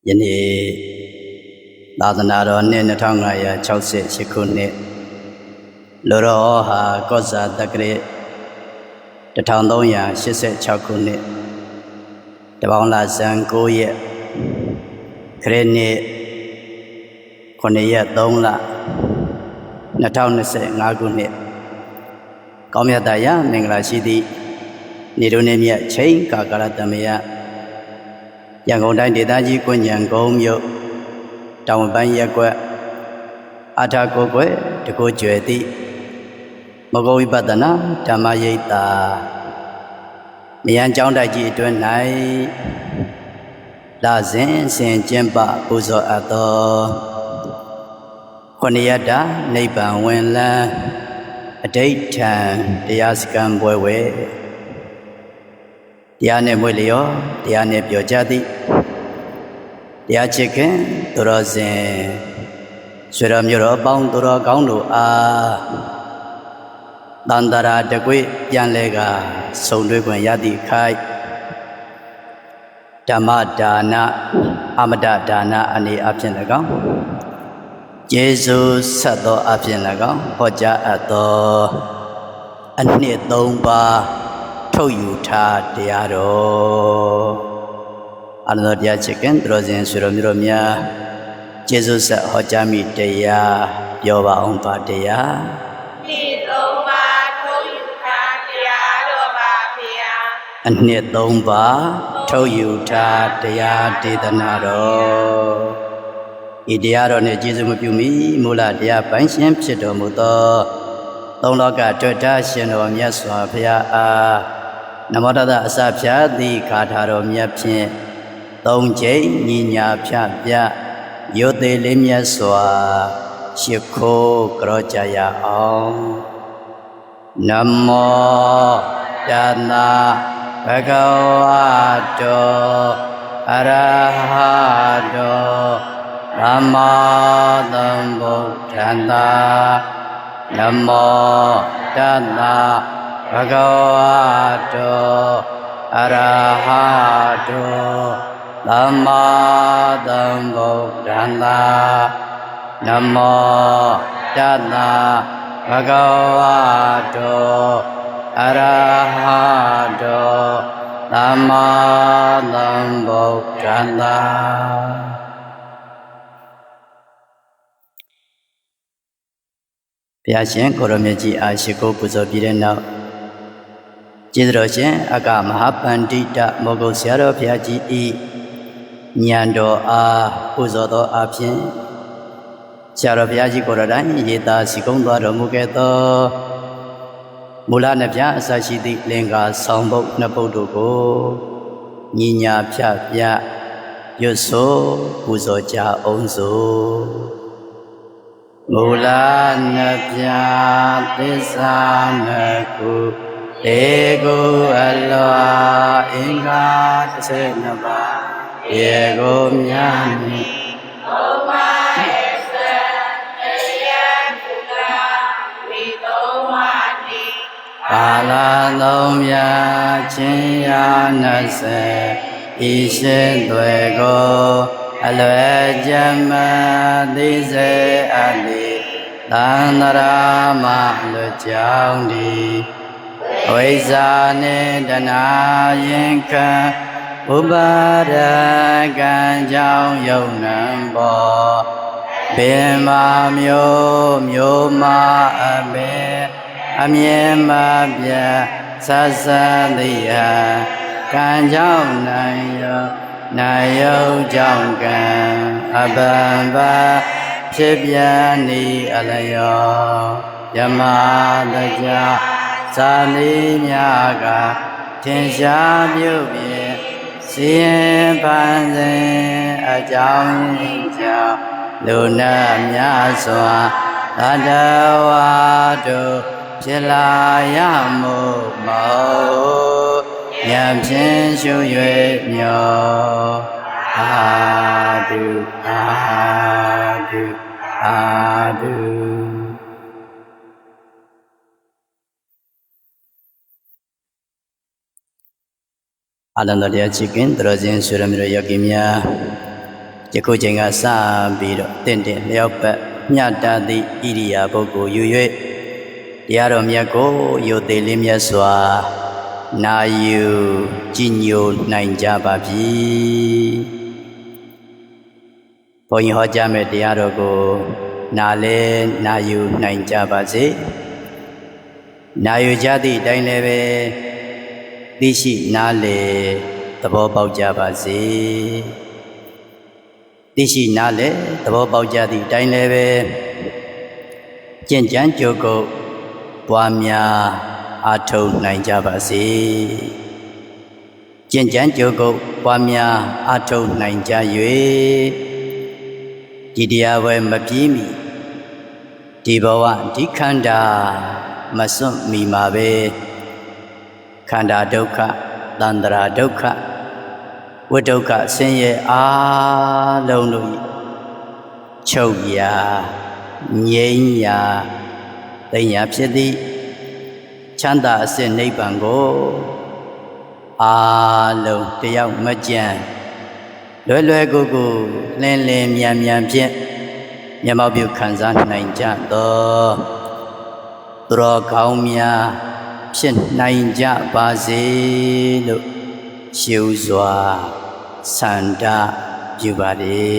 ယနေ့သာသနာတော်နှစ်2568ခုနှစ်လောရောဟာကောဇာတက္ကရာ1386ခုနှစ်တပေါင်းလဇန်9ရက်ခရစ်နှစ်9ရက်3လ2025ခုနှစ်ကောင်းမြတ်တရားမင်္ဂလာရှိသည့်နေတို့နေမြတ်ချိန်ကာကရတမယရန်ကုန်တိုင်းဒေသကြီးကွဉ္ဉံကုန်းမြို့တောင်ပိုင်းရပ်ကွက်အာထာကိုကွယ်တကိုကျွယ်သည့်မဂ္ဂဝိပဿနာဓမ္မရိပ်သာမယံကျောင်းတိုက်ကြီးအတွင်း၌လစဉ်ကျင်းပပူဇော်အပ်သောခொနရတ္တနိဗ္ဗာန်ဝင်လန်းအဋိဋ္ဌံတရားစခန်းပွဲဝဲတရားနဲ့မွေလျောတရားနဲ့ပြောကြသည်တရားချစ်ခင်သူတော်စင်ဆွေတော်မျိုးတော်ပေါင်းသူတော်ကောင်းတို့အားတန်တရာတကွေပြန်လဲကဆုံတွေ့ခွင့်ရသည့်ခိုက်ဓမ္မဒါနအမတဒါနအနေအဖြင့်၎င်းကျေးဇူးဆက်သောအဖြင့်၎င်းဟောကြားအပ်သောအနှစ်3ပါးထုတ်ယူထားတရားတော်အနန္တတရားချစ်ခင်သူတော်စင်ဆွေတော်မျိုးတို့များကျေးဇူးဆက်ဟောကြားမိတရားပြောပါအောင်ပါတရားနှစ်3ပါးထုတ်ယူထားတရားတော်ပါဗျာအနှစ်3ပါးထုတ်ယူထားတရားဒေသနာတော်ဤတရားတော်နှင့်ကျေးဇူးမပြုမီမူလတရားပိုင်းရှင်ဖြစ်တော်မူသောသုံးလောကတွေ့တာရှင်တော်မြတ်စွာဘုရားအားနမောတတအစဖြာသည့်ခါထာတော်မြတ်ဖြင့်3ကြိမ်ညီညာဖြပြရုပ်သေးလေးမြတ်စွာရှိခိုးကြောကြရအောင်နမောတတဘဂဝတောအရဟတောသမ္မာသမ္ဗုဒ္ဓံသာနမောတတဘဂဝတောအရဟတောသမ္မာသမ္ဗုဒ္ဓံသာနမောတတဘဂဝတောအရဟတောသမ္မာသမ္ဗုဒ္ဓံသာဘုရားရှင်ကိုရမြတ်ကြီးအားရှိခိုးပူဇော်ပြီးတဲ့နောက်ကျေးဇူးတော်ရှင်အကမဟာပန္တိတမောဂုတ်ဆရာတော်ဘုရားကြီးဤဉာဏ်တော်အားပူဇော်သောအဖြင့်ဆရာတော်ဘုရားကြီးကိုယ်တော်တိုင်ရေသာစီကုံးသွားတော်မူခဲ့သောမူလနှစ်ပြအစရှိသည့်လင်္ကာဆောင်ပုဒ်နှစ်ပုဒ်တို့ကိုညီညာဖြပြရွတ်ဆိုပူဇော်ကြအောင်စို့မူလနှစ်ပြသစ္စာနှစ်ခုတေကိုအလောအင်္ဂါ32ပါးရေကိုမြတ်နိဘုမယေသတရားကုလာဝိတောမတိပါဠသုံးမြချင်းရာ20ဤရှင်သွေကိုအလွယ်ကြမသိစေအပ်သည်သန္တရာမလွတ်ကြောင်းသည်ဝိဇ္ဇာနှင့်တဏှာရင်ခံဥပါဒကံကြောင့်ယုံနံပေါ်ပင်မာမျိုးမအပင်အမြင်မပြတ်ဆက်စသိဟံကံကြောင့်နိုင်ယုံကြောင့်ကံအပံပဖြစ်ပြန်ဤအလျောယမတကြဇာတိမြာကထင်ရှားပြုပြင်စီရင်ပန်းစဉ်အကြောင်းကြောင့်လူနာများစွာသတ္တဝါတို့ဖြစ်လာရမှုမဟုတ်ဉာဏ်ဖြင့်ရှု၍မျောအာတုအာတုအာတုအနန္တတရားချစ်ခင်သူတော်စင်ဆွေတော်မျိုးယောဂီများ ယခုချိန်ကစပြီးတော့တင့်တယ်လျောက်ပတ်မြတ်တသည့်ဣရိယာပုဂ္ဂိုလ်ယူ၍တရားတော်မြတ်ကိုယုတ်သေးလေးမြတ်စွာနာယူကြည်ညိုနိုင်ကြပါပြီဘုန်းကြီးဟောကြားမဲ့တရားတော်ကိုနာလဲနာယူနိုင်ကြပါစေနာယူကြသည့်အတိုင်းလည်းပဲသိရှိနားလေသဘောပေါက်ကြပါစေသိရှိနားလေသဘောပေါက်ကြသည့်အတိုင်းလည်းပဲကျင့်ကြံကြိုးကုပ်ပွားများအားထုတ်နိုင်ကြပါစေကျင့်ကြံကြိုးကုပ်ပွားများအားထုတ်နိုင်ကြ၍ဒီတရားပွဲမပြေးမီဒီဘဝဒီခန္ဓာမစွန့်မီမှာပဲခန္ဓာဒုက္ခသန္တရာဒုက္ခဝိဒုက္ခဆင်းရဲအားလုံးတို့ချုပ်ရာငြိမ်းရာသိညာဖြစ်သည့်ချမ်းသာအစစ်နိဗ္ဗာန်ကိုအားလုံးတယောက်မကြံလွယ်လွယ်ကူကူလင်းလင်းမြန်မြန်ဖြင့်မျက်မှောက်ပြုခံစားနိုင်ကြသောသူတော်ကောင်းများဖြစ်နိုင်ကြပါစေလို့ရှေးဥစွာဆန္ဒပြုပါလေ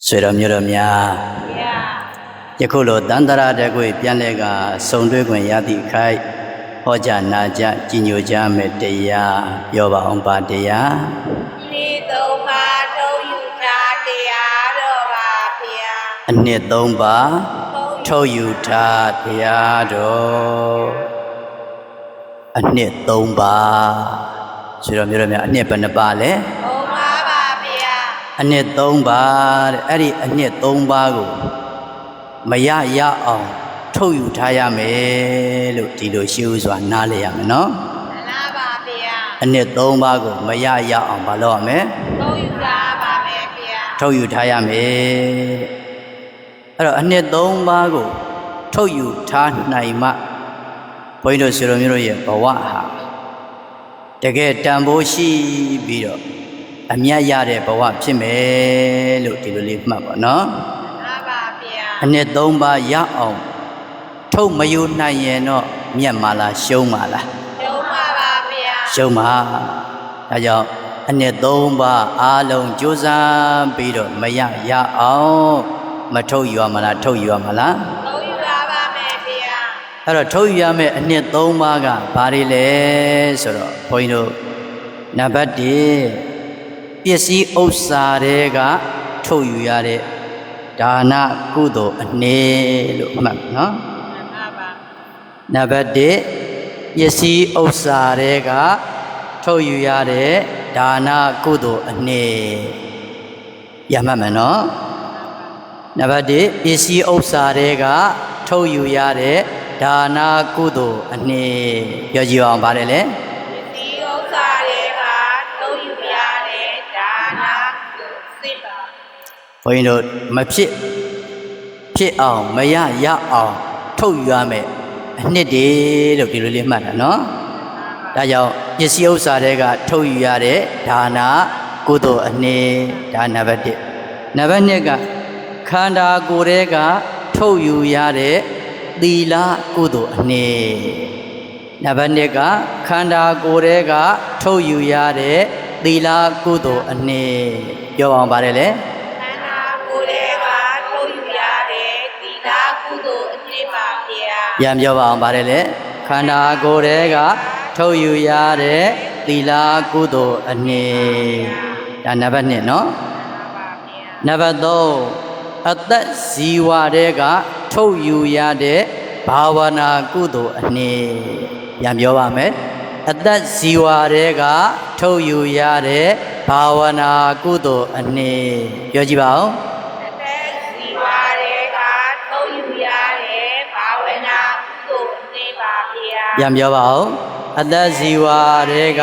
ဆွေတော်မျိုးတော်များယခုလိုတန်တရာတကွေပြန်လဲကစုံတွေ့ခွင့်ရသည့်ခိုက်ဟောကြားနာကြကြည်ညိုကြမယ်တရားပြောပါအောင်ပါတရားဒီသုံးပါးထုတ်ယူထားတရားတော်ပါဗျာအနှစ်သုံးပါးထုတ်ယူထားတရားတော်အနှစ်သုံးပါးဆွေတော်မျိုးတော်များအနှစ်ဘယ်နှပါလဲသုံးပါးပါဗျာအနှစ်သုံးပါးတဲ့အဲ့ဒီအနှစ်သုံးပါးကိုမရရအောင်ထုတ်ယူထားရမယ်လို့ဒီလိုရှေးဥစွာနားလည်ရမယ်နော်မှန်ပါဗျာအနှစ်သုံးပါးကိုမရရအောင်မလုပ်ရမယ်ထုတ်ယူထားပါမယ်ဗျာထုတ်ယူထားရမယ်အဲ့တော့အနှစ်သုံးပါးကိုထုတ်ယူထားနိုင်မှဘုန်းကြီးတို့ဆွေတော်မျိုးတို့ရဲ့ဘဝဟာတကယ်တန်ဖိုးရှိပြီးတော့အမြတ်ရတဲ့ဘဝဖြစ်မယ်လို့ဒီလိုလေးမှတ်ပါနော်အနှစ်သုံးပါးရအောင်ထုတ်မယူနိုင်ရင်တော့မြတ်မာလားရှုံးမာလားရှုံးပါပါဗျာရှုံးပါဒါကြောင့်အနှစ်သုံးပါးအားလုံးကြိုးစားပြီးတော့မရရအောင်မထုတ်ယူရမလားထုတ်ယူရမလားထုတ်ယူရပါမယ်ဗျာအဲ့တော့ထုတ်ယူရမယ့်အနှစ်သုံးပါးကဘာတွေလဲဆိုတော့ဘုန်းကြီးတို့နံပါတ်1ပစ္စည်းဥစ္စာတွေကထုတ်ယူရတဲ့ဒါနကုသိုလ်အနည်းလို့မှတ်နော်နံပါတ်1ပစ္စည်းဥစ္စာတွေကထုတ်ယူရတဲ့ဒါနကုသိုလ်အနည်းရမှတ်မယ်နော်နံပါတ်1ပစ္စည်းဥစ္စာတွေကထုတ်ယူရတဲ့ဒါနကုသိုလ်အနည်းပြောကြည့်အောင်ပါတယ်လေပစ္စည်းဥစ္စာတွေကထုတ်ယူရတဲ့ဒါနစစ်ပါဘုန်းကြီးတို့မဖြစ်အောင်မရရအောင်ထုတ်ယူရမယ်အနှစ်တည်းလို့ဒီလိုလေးမှတ်တာနော်ဒါကြောင့်ပစ္စည်းဥစ္စာတွေကထုတ်ယူရတဲ့ဒါနကုသိုလ်အနှစ်ဒါနံပါတ်1နံပါတ်2ကခန္ဓာကိုယ်တွေကထုတ်ယူရတဲ့သီလကုသိုလ်အနှစ်နံပါတ်2ကခန္ဓာကိုယ်တွေကထုတ်ယူရတဲ့သီလကုသိုလ်အနှစ်ပြောအောင်ပါတယ်လေပြန်ပြောပါအောင်ပါတယ်လေခန္ဓာကိုယ်တွေကထုတ်ယူရတဲ့သီလကုသိုလ်အနှစ်ဒါနံပါတ်2နော်နံပါတ်3အသက်ဇီဝတွေကထုတ်ယူရတဲ့ဘာဝနာကုသိုလ်အနှစ်ပြန်ပြောပါမယ်အသက်ဇီဝတွေကထုတ်ယူရတဲ့ဘာဝနာကုသိုလ်အနှစ်ပြောကြည့်ပါဦးပြန်ပြောပါဦးအသက်ဇီဝတွေက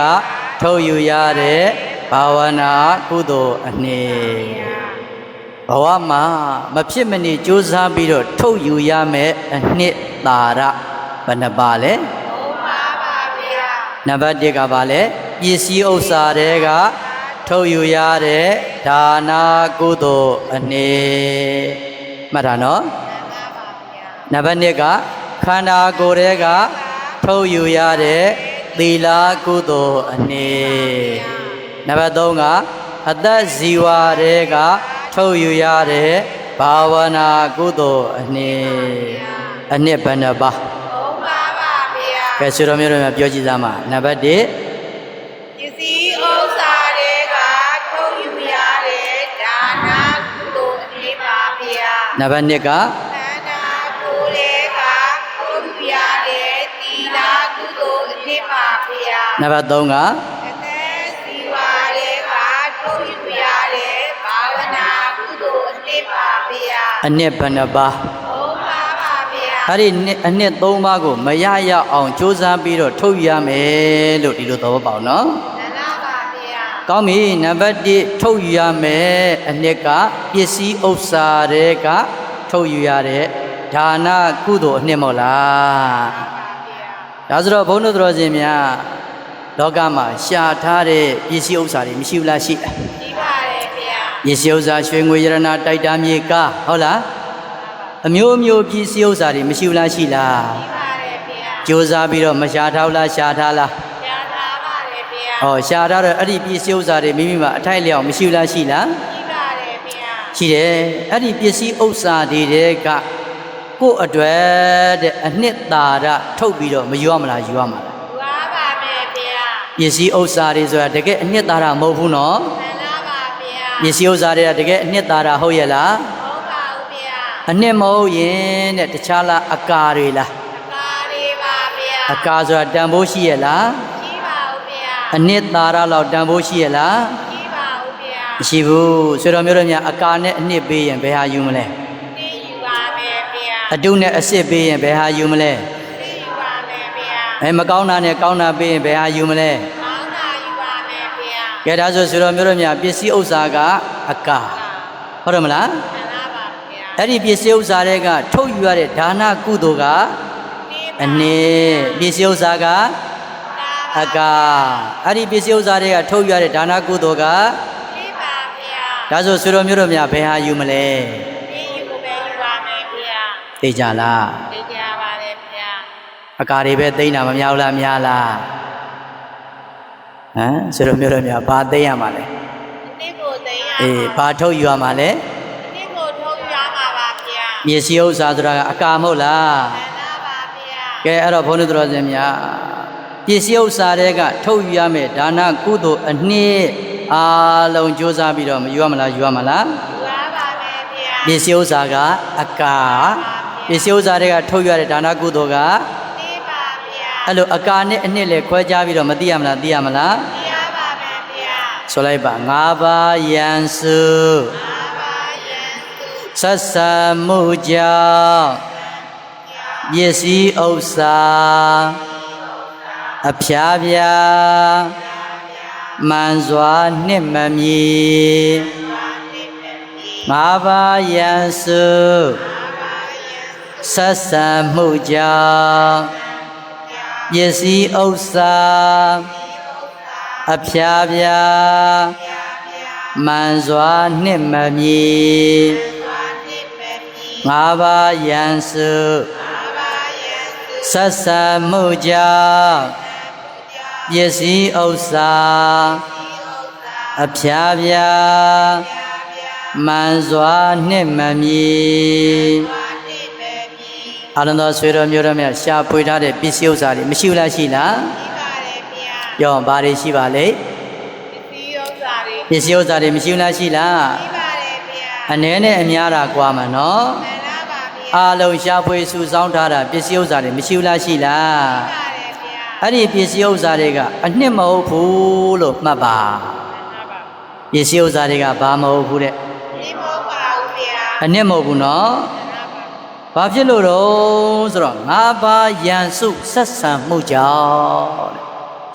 ထုတ်ယူရတဲ့ဘာဝနာကုသိုလ်အနှစ်ဘဝမှာမဖြစ်မနေကြိုးစားပြီးတော့ထုတ်ယူရမယ်အနှစ်သာရဘယ်နှပါလဲ3ပါပါဗျာ နံပါတ်1ကပါလေပစ္စည်းဥစ္စာတွေကထုတ်ယူရတဲ့ဒါနာကုသိုလ်အနေမှတ်တာနော်နံပါတ်2ကခန္ဓာကိုယ်တွေကထုတ်ယူရတဲ့သီလကုသိုလ်အနေနံပါတ်3ကအသက်ဇီဝတွေကထုတ်ယူရတဲ့ဘာဝနာကုသိုလ်အနေအနှစ်ဘယ်နှပါကဲဆွေတော်မျိုးတို့များပြောကြည့်သားမှာနံပါတ်1ပစ္စည်းဥစ္စာတွေကထုတ်ယူရတဲ့ဒါနာကုသိုလ်အနေပါဗျာနံပါတ်2ကခန္ဓာကိုယ်တွေကထုတ်ယူရတဲ့သီလကုသိုလ်အနေပါဗျာနံပါတ်3ကအသက်ဇီဝတွေကထုတ်ယူရတဲ့ဘာဝနာကုသိုလ်အနေပါဗျာအနှစ်ဘယ်နှပါအဲ့ဒီအနှစ်3ပါးကိုမရရအောင်ကြိုးစားပြီးတော့ထုတ်ရမယ်လို့ဒီလိုသဘောပေါက်နော်မှန်ပါပါဗျာကောင်းပြီနံပါတ်1ထုတ်ယူရမယ်အနှစ်ကပစ္စည်းဥစ္စာတွေကထုတ်ယူရတဲ့ဒါနကုသိုလ်အနှစ်မဟုတ်လားဒါဆိုတော့ဘုန်းတော်တော်ရှင်များလောကမှာရှာထားတဲ့ပစ္စည်းဥစ္စာတွေမရှိဘူးလားရှိလားရှိပါတယ်ဗျာပစ္စည်းဥစ္စာရွှေငွေရတနာတိုက်တာမြေကားဟုတ်လားအမျိုးမျိုးပစ္စည်းဥစ္စာတွေမရှိဘူးလားရှိလားရှိပါတယ်ဗျာကြိုးစားပြီးတော့မရှာထားလားရှာထားလားရှာထားပါတယ်ဗျာဟောရှာထားတော့အဲ့ဒီပစ္စည်းဥစ္စာတွေမိမိမှာအထိုက်လျောက်မရှိဘူးလားရှိလားရှိပါတယ်ဗျာရှိတယ်အဲ့ဒီပစ္စည်းဥစ္စာတွေကကိုယ့်အတွက်တဲ့အနှစ်သာရထုတ်ပြီးတော့မယူရမလားယူရမှာလားယူရပါမယ်ဗျာပစ္စည်းဥစ္စာတွေဆိုတာတကယ်အနှစ်သာရမဟုတ်ဘူးနော်မှန်ပါပါဗျာပစ္စည်းဥစ္စာတွေကတကယ်အနှစ်သာရဟုတ်ရဲ့လားအနှစ်မဟုတ်ရင်တဲ့တခြားလားအကာတွေလားအကာတွေပါဗျာအကာဆိုတာတန်ဖိုးရှိရဲ့လားရှိပါဦးဗျာအနှစ်သာရလောက်တန်ဖိုးရှိရဲ့လားရှိပါဦးဗျာမရှိဘူးဆွေတော်မျိုးတို့များအကာနဲ့အနှစ်ပေးရင်ဘယ်ဟာယူမလဲသိယူပါမယ်ဗျာအတုနဲ့အစစ်ပေးရင်ဘယ်ဟာယူမလဲသိယူပါမယ်ဗျာမကောင်းတာနဲ့ကောင်းတာပေးရင်ဘယ်ဟာယူမလဲကောင်းတာယူပါမယ်ဗျာကဲဒါဆိုဆွေတော်မျိုးတို့များပစ္စည်းဥစ္စာကအကာဟုတ်တယ်မလားအဲ့ဒီပစ္စည်းဥစ္စာတွေကထုတ်ယူရတဲ့ဒါနကုသိုလ်ကအနည်းပစ္စည်းဥစ္စာကအကာအဲ့ဒီပစ္စည်းဥစ္စာတွေကထုတ်ယူရတဲ့ဒါနကုသိုလ်ကပြပါဗျာဒါဆိုဆွေတော်မျိုးတို့များဘယ်ဟာယူမလဲသိယူကိုပဲယူပါမယ်ဗျာသိကြလားသိကြပါတယ်ဗျာအကာတွေပဲသိနေတာမများဘူးလားများလားဟမ်ဆွေတော်မျိုးတို့များဘာသိရမှာလဲသိကိုသိရအေးဘာထုတ်ယူရမှာလဲပစ္စည်းဥစ္စာဆိုတာကအကာမဟုတ်လားမှန်ပါပါဗျာကဲအဲ့တော့ဘုန်းတော်ရှင်များပစ္စည်းဥစ္စာတွေကထုတ်ယူရမယ်ဒါနကုသိုလ်အနှစ်အားလုံးကြိုးစားပြီးတော့မယူရမလားယူရမလားယူရပါမယ်ဗျာပစ္စည်းဥစ္စာကအကာပစ္စည်းဥစ္စာတွေကထုတ်ယူရတဲ့ဒါနကုသိုလ်ကသိပါဗျာအဲ့လိုအကာနဲ့အနှစ်လေခွဲခြားပြီးတော့မသိရမလားသိရမလားသိရပါမယ်ဗျာဆိုလိုက်ပါ၅ပါးယံစုဆက်ဆံမှုကြောင့်ပစ္စည်းဥစ္စာအဖြာဖြာမှန်စွာနှစ်မမြည်ငါးပါးယံစုဆက်ဆံမှုကြောင့်ပစ္စည်းဥစ္စာအဖြာဖြာမှန်စွာနှစ်မမြည်ငါးပါးယံစုဆက်ဆံမှုကြောင့်ပစ္စည်းဥစ္စာအဖြာဖြာမှန်စွာနှစ်မမြည်အလုံးသောဆွေတော်မျိုးတော်များရှာဖွေထားတဲ့ပစ္စည်းဥစ္စာတွေမရှိဘူးလားရှိလားရှိပါတယ်ဗျာပြောဘာတွေရှိပါလဲပစ္စည်းဥစ္စာတွေမရှိဘူးလားရှိလားရှိပါတယ်ဗျာအနည်းနဲ့အများတာကွာမှာနော်အားလုံးရှာဖွေစုဆောင်းထားတာပစ္စည်းဥစ္စာတွေမရှိဘူးလားရှိလားအဲ့ဒီပစ္စည်းဥစ္စာတွေကအနှစ်မဟုတ်ဘူးလို့မှတ်ပါပစ္စည်းဥစ္စာတွေကဘာမဟုတ်ဘူးတဲ့ဒီမဟုတ်ပါဘူးဗျာအနှစ်မဟုတ်ဘူးနော်ဘာဖြစ်လို့တော့ဆိုတော့၅ပါးယံစုဆက်ဆံမှုကြောင့်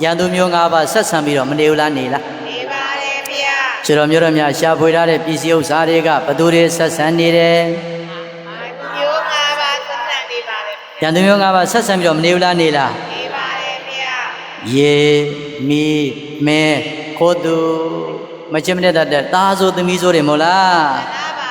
ယံသူမျိုး၅ပါးဆက်ဆံပြီးတော့မနေဘူးလားနေလားနေပါတယ်ဗျာဆိုတော့မျိုးတော်များရှာဖွေထားတဲ့ပစ္စည်းဥစ္စာတွေကဘသူတွေဆက်ဆံနေတယ်ရန်သူမျိုး၅ပါးဆက်ဆံပြီးရန်သူမျိုး၅ပါးဆက်ဆံပြီးတော့မနေဘူးလားနေလားနေပါတယ်ဗျာ ရေမီမဲခိုးသူမချင်မတဲ့တဲ့သားဆိုသမီးဆိုတယ်မို့လား မှန်ပါပါ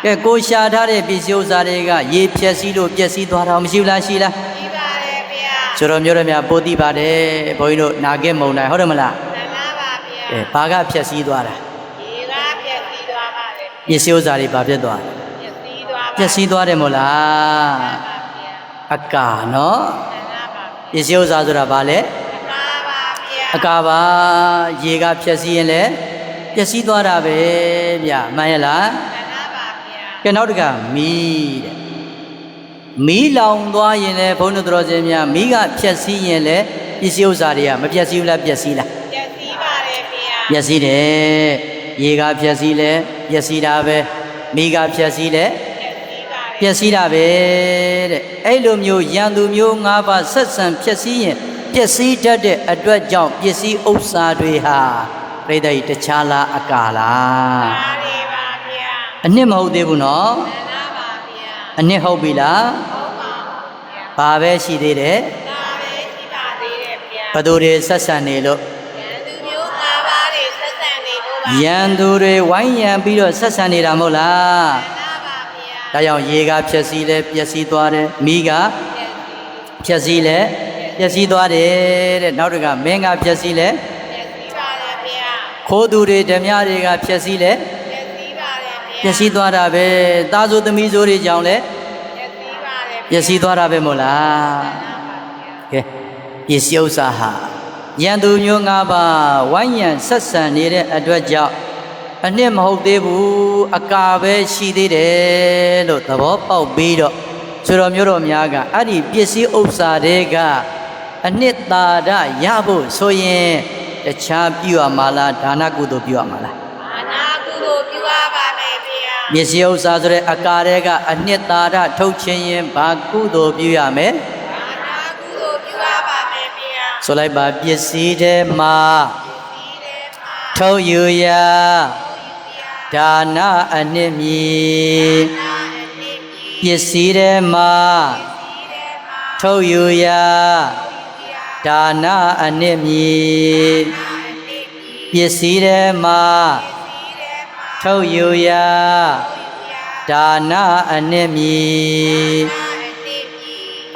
ဗျာ ကဲကိုရှာထားတဲ့ပစ္စည်းဥစ္စာတွေကရေဖြက်စီးလို့ပျက်စီးသွားတာမရှိဘူးလားရှိလား ပြီးပါတယ်ဗျာ ဆိုတော့မျိုးရမြပို့သိပါတယ်ဘုန်းကြီးတို့နာခဲ့မုံနိုင်ဟုတ်တယ်မလား မှန်ပါပါဗျာ ဘာကဖြက်စီးသွားတာ ဒီကပြည့်စည်သွားပါတယ် ပစ္စည်းဥစ္စာတွေဘာဖြစ်သွား ပြည့်စည်သွားပါ ပျက်စီးသွားတယ်မို့လား မှန်ပါဗျာ အကာနော် မှန်ပါပါ ပစ္စည်းဥစ္စာဆိုတာဘာလဲ မှန်ပါဗျာ အကာပါရေကဖြက်စီးရင်လည်းပျက်စီးသွားတာပဲဗျမှန်ရဲ့လား မှန်ပါပါဗျာ ကဲနောက်တစ်ခါမီးတဲ့မီးလောင်သွားရင်လည်းဘုန်းတော်တော်စင်များမီးကဖြက်စီးရင်လည်းပစ္စည်းဥစ္စာတွေကမပျက်စီးဘူးလားပျက်စီးလား ပြည့်စည်ပါတယ်ဗျာ ပျက်စီးတယ်ရေကဖြက်စီးလဲပျက်စီးတာပဲမီးကဖြက်စီးလဲ ပြည့်စည်ပါတယ်ပျက်စီးတာပဲတဲ့အဲ့လိုမျိုးရန်သူမျိုး၅ပါးဆက်ဆံဖြက်စီးရင်ပျက်စီးတတ်တဲ့အတွက်ကြောင့်ပစ္စည်းဥစ္စာတွေဟာပြိတ္တိတခြားလားအကာလား ပါရီပါဗျာ အနှစ်မဟုတ်သေးဘူးနော် မှန်ပါပါဗျာ အနှစ်ဟုတ်ပြီလား ဟုတ်ပါဗျာ ဘာပဲရှိသေးတယ် ဒါပဲရှိပါသေးတယ်ဗျာ ဘသူတွေဆက်ဆံနေလို့ ရန်သူမျိုး၅ပါးတွေဆက်ဆံနေလို့ပါ ရန်သူတွေဝိုင်းရံပြီးတော့ဆက်ဆံနေတာမဟုတ်လား မှန်ပါပါဗျာ ဒါကြောင့်ရေကဖြက်စီးလဲပျက်စီးသွားတယ်မီးက ပြည့်စည်ဖြက်စီးလဲပျက်စီးသွားတယ်တဲ့နောက်တစ်ခါမင်းကဖြက်စီးလဲ ပြည့်စည်ပါတယ်ဗျာ ခိုးသူတွေဓမြတွေကဖြက်စီးလဲ ပြည့်စည်ပါတယ်ဗျာ ပျက်စီးသွားတာပဲသားဆိုသမီးဆိုတွေကြောင့်လဲ ပြည့်စည်ပါတယ်ပျက်စီးသွားတာပဲမို့လား မှန်ပါပါဗျာ ကဲပစ္စည်းဥစ္စာဟာရန်သူမျိုး၅ပါးဝိုင်းရံဆက်ဆံနေတဲ့အတွက်ကြောင့်အနှစ်မဟုတ်သေးဘူးအကာပဲရှိသေးတယ်လို့သဘောပေါက်ပြီးတော့ဆိုတော်မျိုးတော်များကအဲ့ဒီပစ္စည်းဥစ္စာတွေကအနှစ်သာရရဖို့ဆိုရင်တခြားပြုရမှာလားဒါနကုသိုလ်ပြုရမှာလား အာနာကုသိုလ်ပြုပါပါမယ်ဗျာ ပစ္စည်းဥစ္စာဆိုတဲ့အကာတွေကအနှစ်သာရထုတ်ခြင်းရင်ဘာကုသိုလ်ပြုရမယ် အာနာကုသိုလ်ပြုပါပါမယ်ဗျာ ဆိုလိုက်ပါပစ္စည်းတွေမှာ ဒီတဲ့မှာ ထုတ်ယူရာ ဗျာ ဒါနအနှစ်မြည် နာအနေပြီး ပစ္စည်းတွေမှာ ဒီတဲ့မှာ ထုတ်ယူရာ ဗျာ ဒါနအနှစ်မြည် နာအနေပြီး ပစ္စည်းတွေမှာ ဒီတဲ့မှာ ထုတ်ယူရာ ဗျာ ဒါနအနှစ်မြည် နာအနေပြီး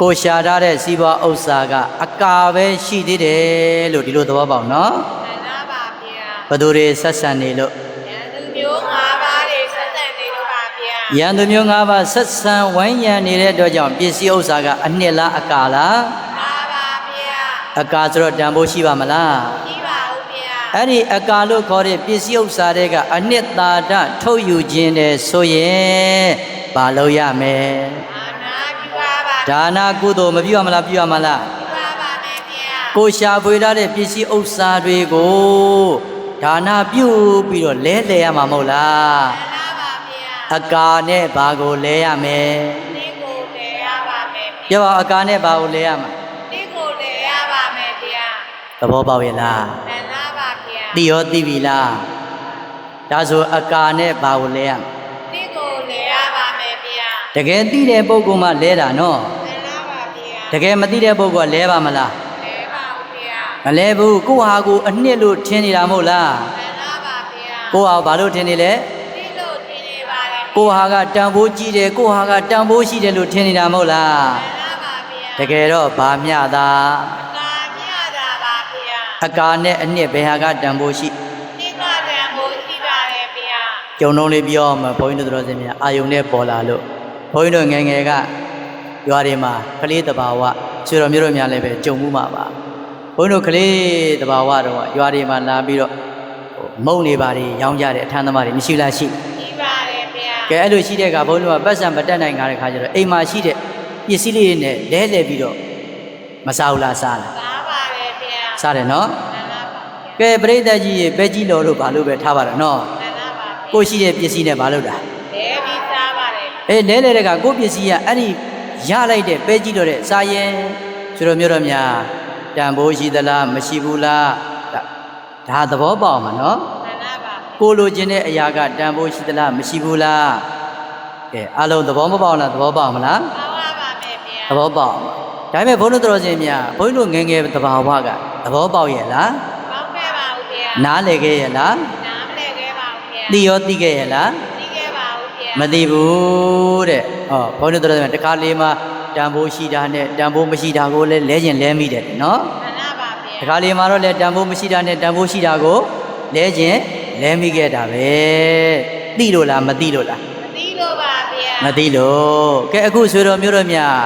ကိုရှာထားတဲ့စီးပွားဥစ္စာကအကာပဲရှိသေးတယ်လို့ဒီလိုသဘောပေါက်နော် မှန်ပါပါဗျာ ဘသူတွေဆက်ဆံနေလို့ ရန်သူမျိုး၅ပါးတွေဆက်ဆံနေလို့ပါဗျာ ရန်သူမျိုး၅ပါးဆက်ဆံဝိုင်းရံနေတဲ့အတွက်ကြောင့်ပစ္စည်းဥစ္စာကအနှစ်လားအကာလား ပါပါဗျာ အကာဆိုတော့တန်ဖိုးရှိပါမလား ဒီပါဦးဗျာ အဲ့ဒီအကာလို့ခေါ်တဲ့ပစ္စည်းဥစ္စာတွေကအနှစ်သာရထုတ်ယူခြင်းတဲ့ဆိုရင်ဘာလို့ရမယ် အာနာပြုပါပါ ဒါနာကုသိုလ်မပြုရမလားပြုရမလား ပြုပါပါမယ်ဗျာ ကိုရှာဖွေထားတဲ့ပစ္စည်းဥစ္စာတွေကိုဒါနာပြုပြီးတော့လဲလှယ်ရမှာမဟုတ်လား မှန်ပါပါဗျာ အကာနဲ့ဘာကိုလဲရမယ် ဒီကိုလေရပါမယ်ဗျာ ပြောပါအကာနဲ့ဘာကိုလဲရမှာ ဒီကိုလေရပါမယ်ဗျာ သဘောပေါက်ရဲ့လား မှန်ပါပါဗျာ သိရောသိပြီလားဒါဆိုအကာနဲ့ဘာကိုလဲရမှာ ဒီကိုလေရပါမယ်ဗျာ တကယ်သိတဲ့ပုဂ္ဂိုလ်မှလဲတာနော် မှန်ပါပါဗျာ တကယ်မသိတဲ့ပုဂ္ဂိုလ်ကလဲပါမလား လေပါဦးဗျာ မလဲဘူးကိုယ့်ဟာကိုယ်အနှစ်လို့ထင်နေတာမဟုတ်လား မှန်ပါပါဗျာ ကိုယ့်ဟာဘာလို့ထင်နေလဲ ဒီလိုထင်နေပါတယ် ကိုယ့်ဟာကတန်ဖိုးကြီးတယ်ကိုယ့်ဟာကတန်ဖိုးရှိတယ်လို့ထင်နေတာမဟုတ်လား မှန်ပါပါဗျာ တကယ်တော့ဘာမျှတာ ကာမြတာပါဗျာ အကာနဲ့အနှစ်ဘယ်ဟာကတန်ဖိုးရှိ ဒီကတံကိုရှိပါတယ်ဗျာ ကြုံလုံးလေးပြောမှာဘုန်းကြီးတို့တော်စင်များအာယုံနဲ့ပေါ်လာလို့ဘုန်းကြီးတို့ငယ်ငယ်ကရွာတွေမှာကလေးတဘာဝဆွေတော်မျိုးတို့များလည်းပဲကြုံမှုမှာပါဘုန်းကြီးတို့ကလေးတဘာဝတော့ရွာတွေမှာလာပြီးတော့မုံနေပါတွေရောင်းကြတဲ့အထမ်းသမားတွေမရှိလားရှိ ရှိပါတယ်ဗျာ ကဲအဲ့လိုရှိတဲ့ကဘုန်းကြီးတို့ကပတ်စံမတက်နိုင်ကြတဲ့ခါကျတော့အိမ်မှာရှိတဲ့ပစ္စည်းလေးတွေနဲ့လဲလှယ်ပြီးတော့မစားဘူးလားစားလား စားပါတယ်ဗျာ စားတယ်နော် မှန်ပါပါ ကဲပရိသတ်ကြီးရေပဲကြီးတော်လို့ဘာလို့ပဲထားပါတော့နော် မှန်ပါပါ ကိုရှိတဲ့ပစ္စည်းနဲ့ဘာလို့တာ လဲပြီးစားပါတယ် အေးလဲလဲတဲ့ကကိုပစ္စည်းကအဲ့ဒီရလိုက်တဲ့ပဲကြီးတော်တဲ့စားရင်ဆိုတော့မျိုးတော်များတန်ဖိုးရှိသလားမရှိဘူးလားဒါသဘောပေါက်မှာနော် မှန်ပါပါ ကိုလိုချင်တဲ့အရာကတန်ဖိုးရှိသလားမရှိဘူးလားကဲအလုံးသဘောမပေါက်လားသဘောပေါက်မလား ပါပါပါမယ်ဗျာ သဘောပေါက်ဒါပေမဲ့ဘုန်းတော်တော်စင်များဘုန်းကြီးတို့ငယ်ငယ်တဘာဝက သဘောပေါက်ရဲ့လား ပေါက်ခဲ့ပါဦးဗျာ နားလည်ခဲ့ရဲ့လား နားမလဲခဲ့ပါဦးဗျာ သိရောသိခဲ့ရဲ့လား သိခဲ့ပါဦးဗျာ မသိဘူးတဲ့ဟောဘုန်းကြီးတို့တခါလေးမှာတန်ဖိုးရှိတာနဲ့တန်ဖိုးမရှိတာကိုလည်းလဲကျင်လဲမိတယ်နော် မှန်ပါပါဗျာ တခါလေးမှာတော့လည်းတန်ဖိုးမရှိတာနဲ့တန်ဖိုးရှိတာကိုလဲကျင်လဲမိခဲ့တာပဲသိလို့လားမသိလို့လား မသိလို့ပါဗျာ မသိလို့ကဲအခုဆွေတော်မျိုးတို့များ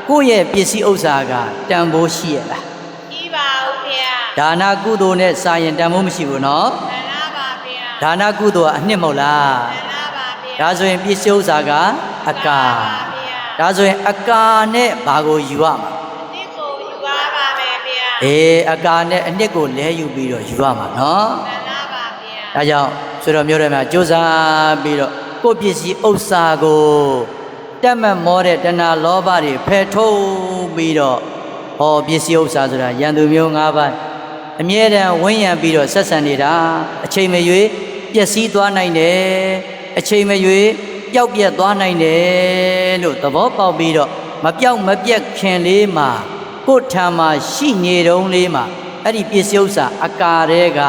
ကိုယ့်ရဲ့ပစ္စည်းဥစ္စာကတန်ဖိုးရှိရဲ့လား ကြီးပါဦးဗျာ ဒါနကုသိုလ်နဲ့စာရင်တန်ဖိုးမရှိဘူးနော် မှန်ပါပါဗျာ ဒါနကုသိုလ်ကအနှစ်မဟုတ်လား မှန်ပါပါဗျာ ဒါဆိုရင်ပစ္စည်းဥစ္စာကအကာဒါဆိုရင်အကာနဲ့ဘာကိုယူရမှာ ဒီကိုယူပါပါမယ်ဗျာ အေးအကာနဲ့အနှစ်ကိုလဲယူပြီးတော့ယူရမှာနော် မှန်ပါပါဗျာ ဒါကြောင့်ဆွေတော်မျိုးတွေမှာကြိုးစားပြီးတော့ကိုယ့်ပစ္စည်းဥစ္စာကိုတက်မတ်မောတဲ့တဏှာလောဘတွေဖယ်ထုတ်ပြီးတော့ဟောပစ္စည်းဥစ္စာဆိုတာယန္တုမျိုး၅ပါးအမြဲတမ်းဝန်းရံပြီးတော့ဆက်ဆံနေတာအချိန်မရွေးပျက်စီးသွားနိုင်တယ်အချိန်မရွေးပျောက်ပြက်သွားနိုင်တယ်လို့သဘောပေါက်ပြီးတော့မပျောက်မပြက်ခင်လေးမှာကိုယ်ထံမှာရှိနေတုံးလေးမှာအဲ့ဒီပစ္စည်းဥစ္စာအကာတွေက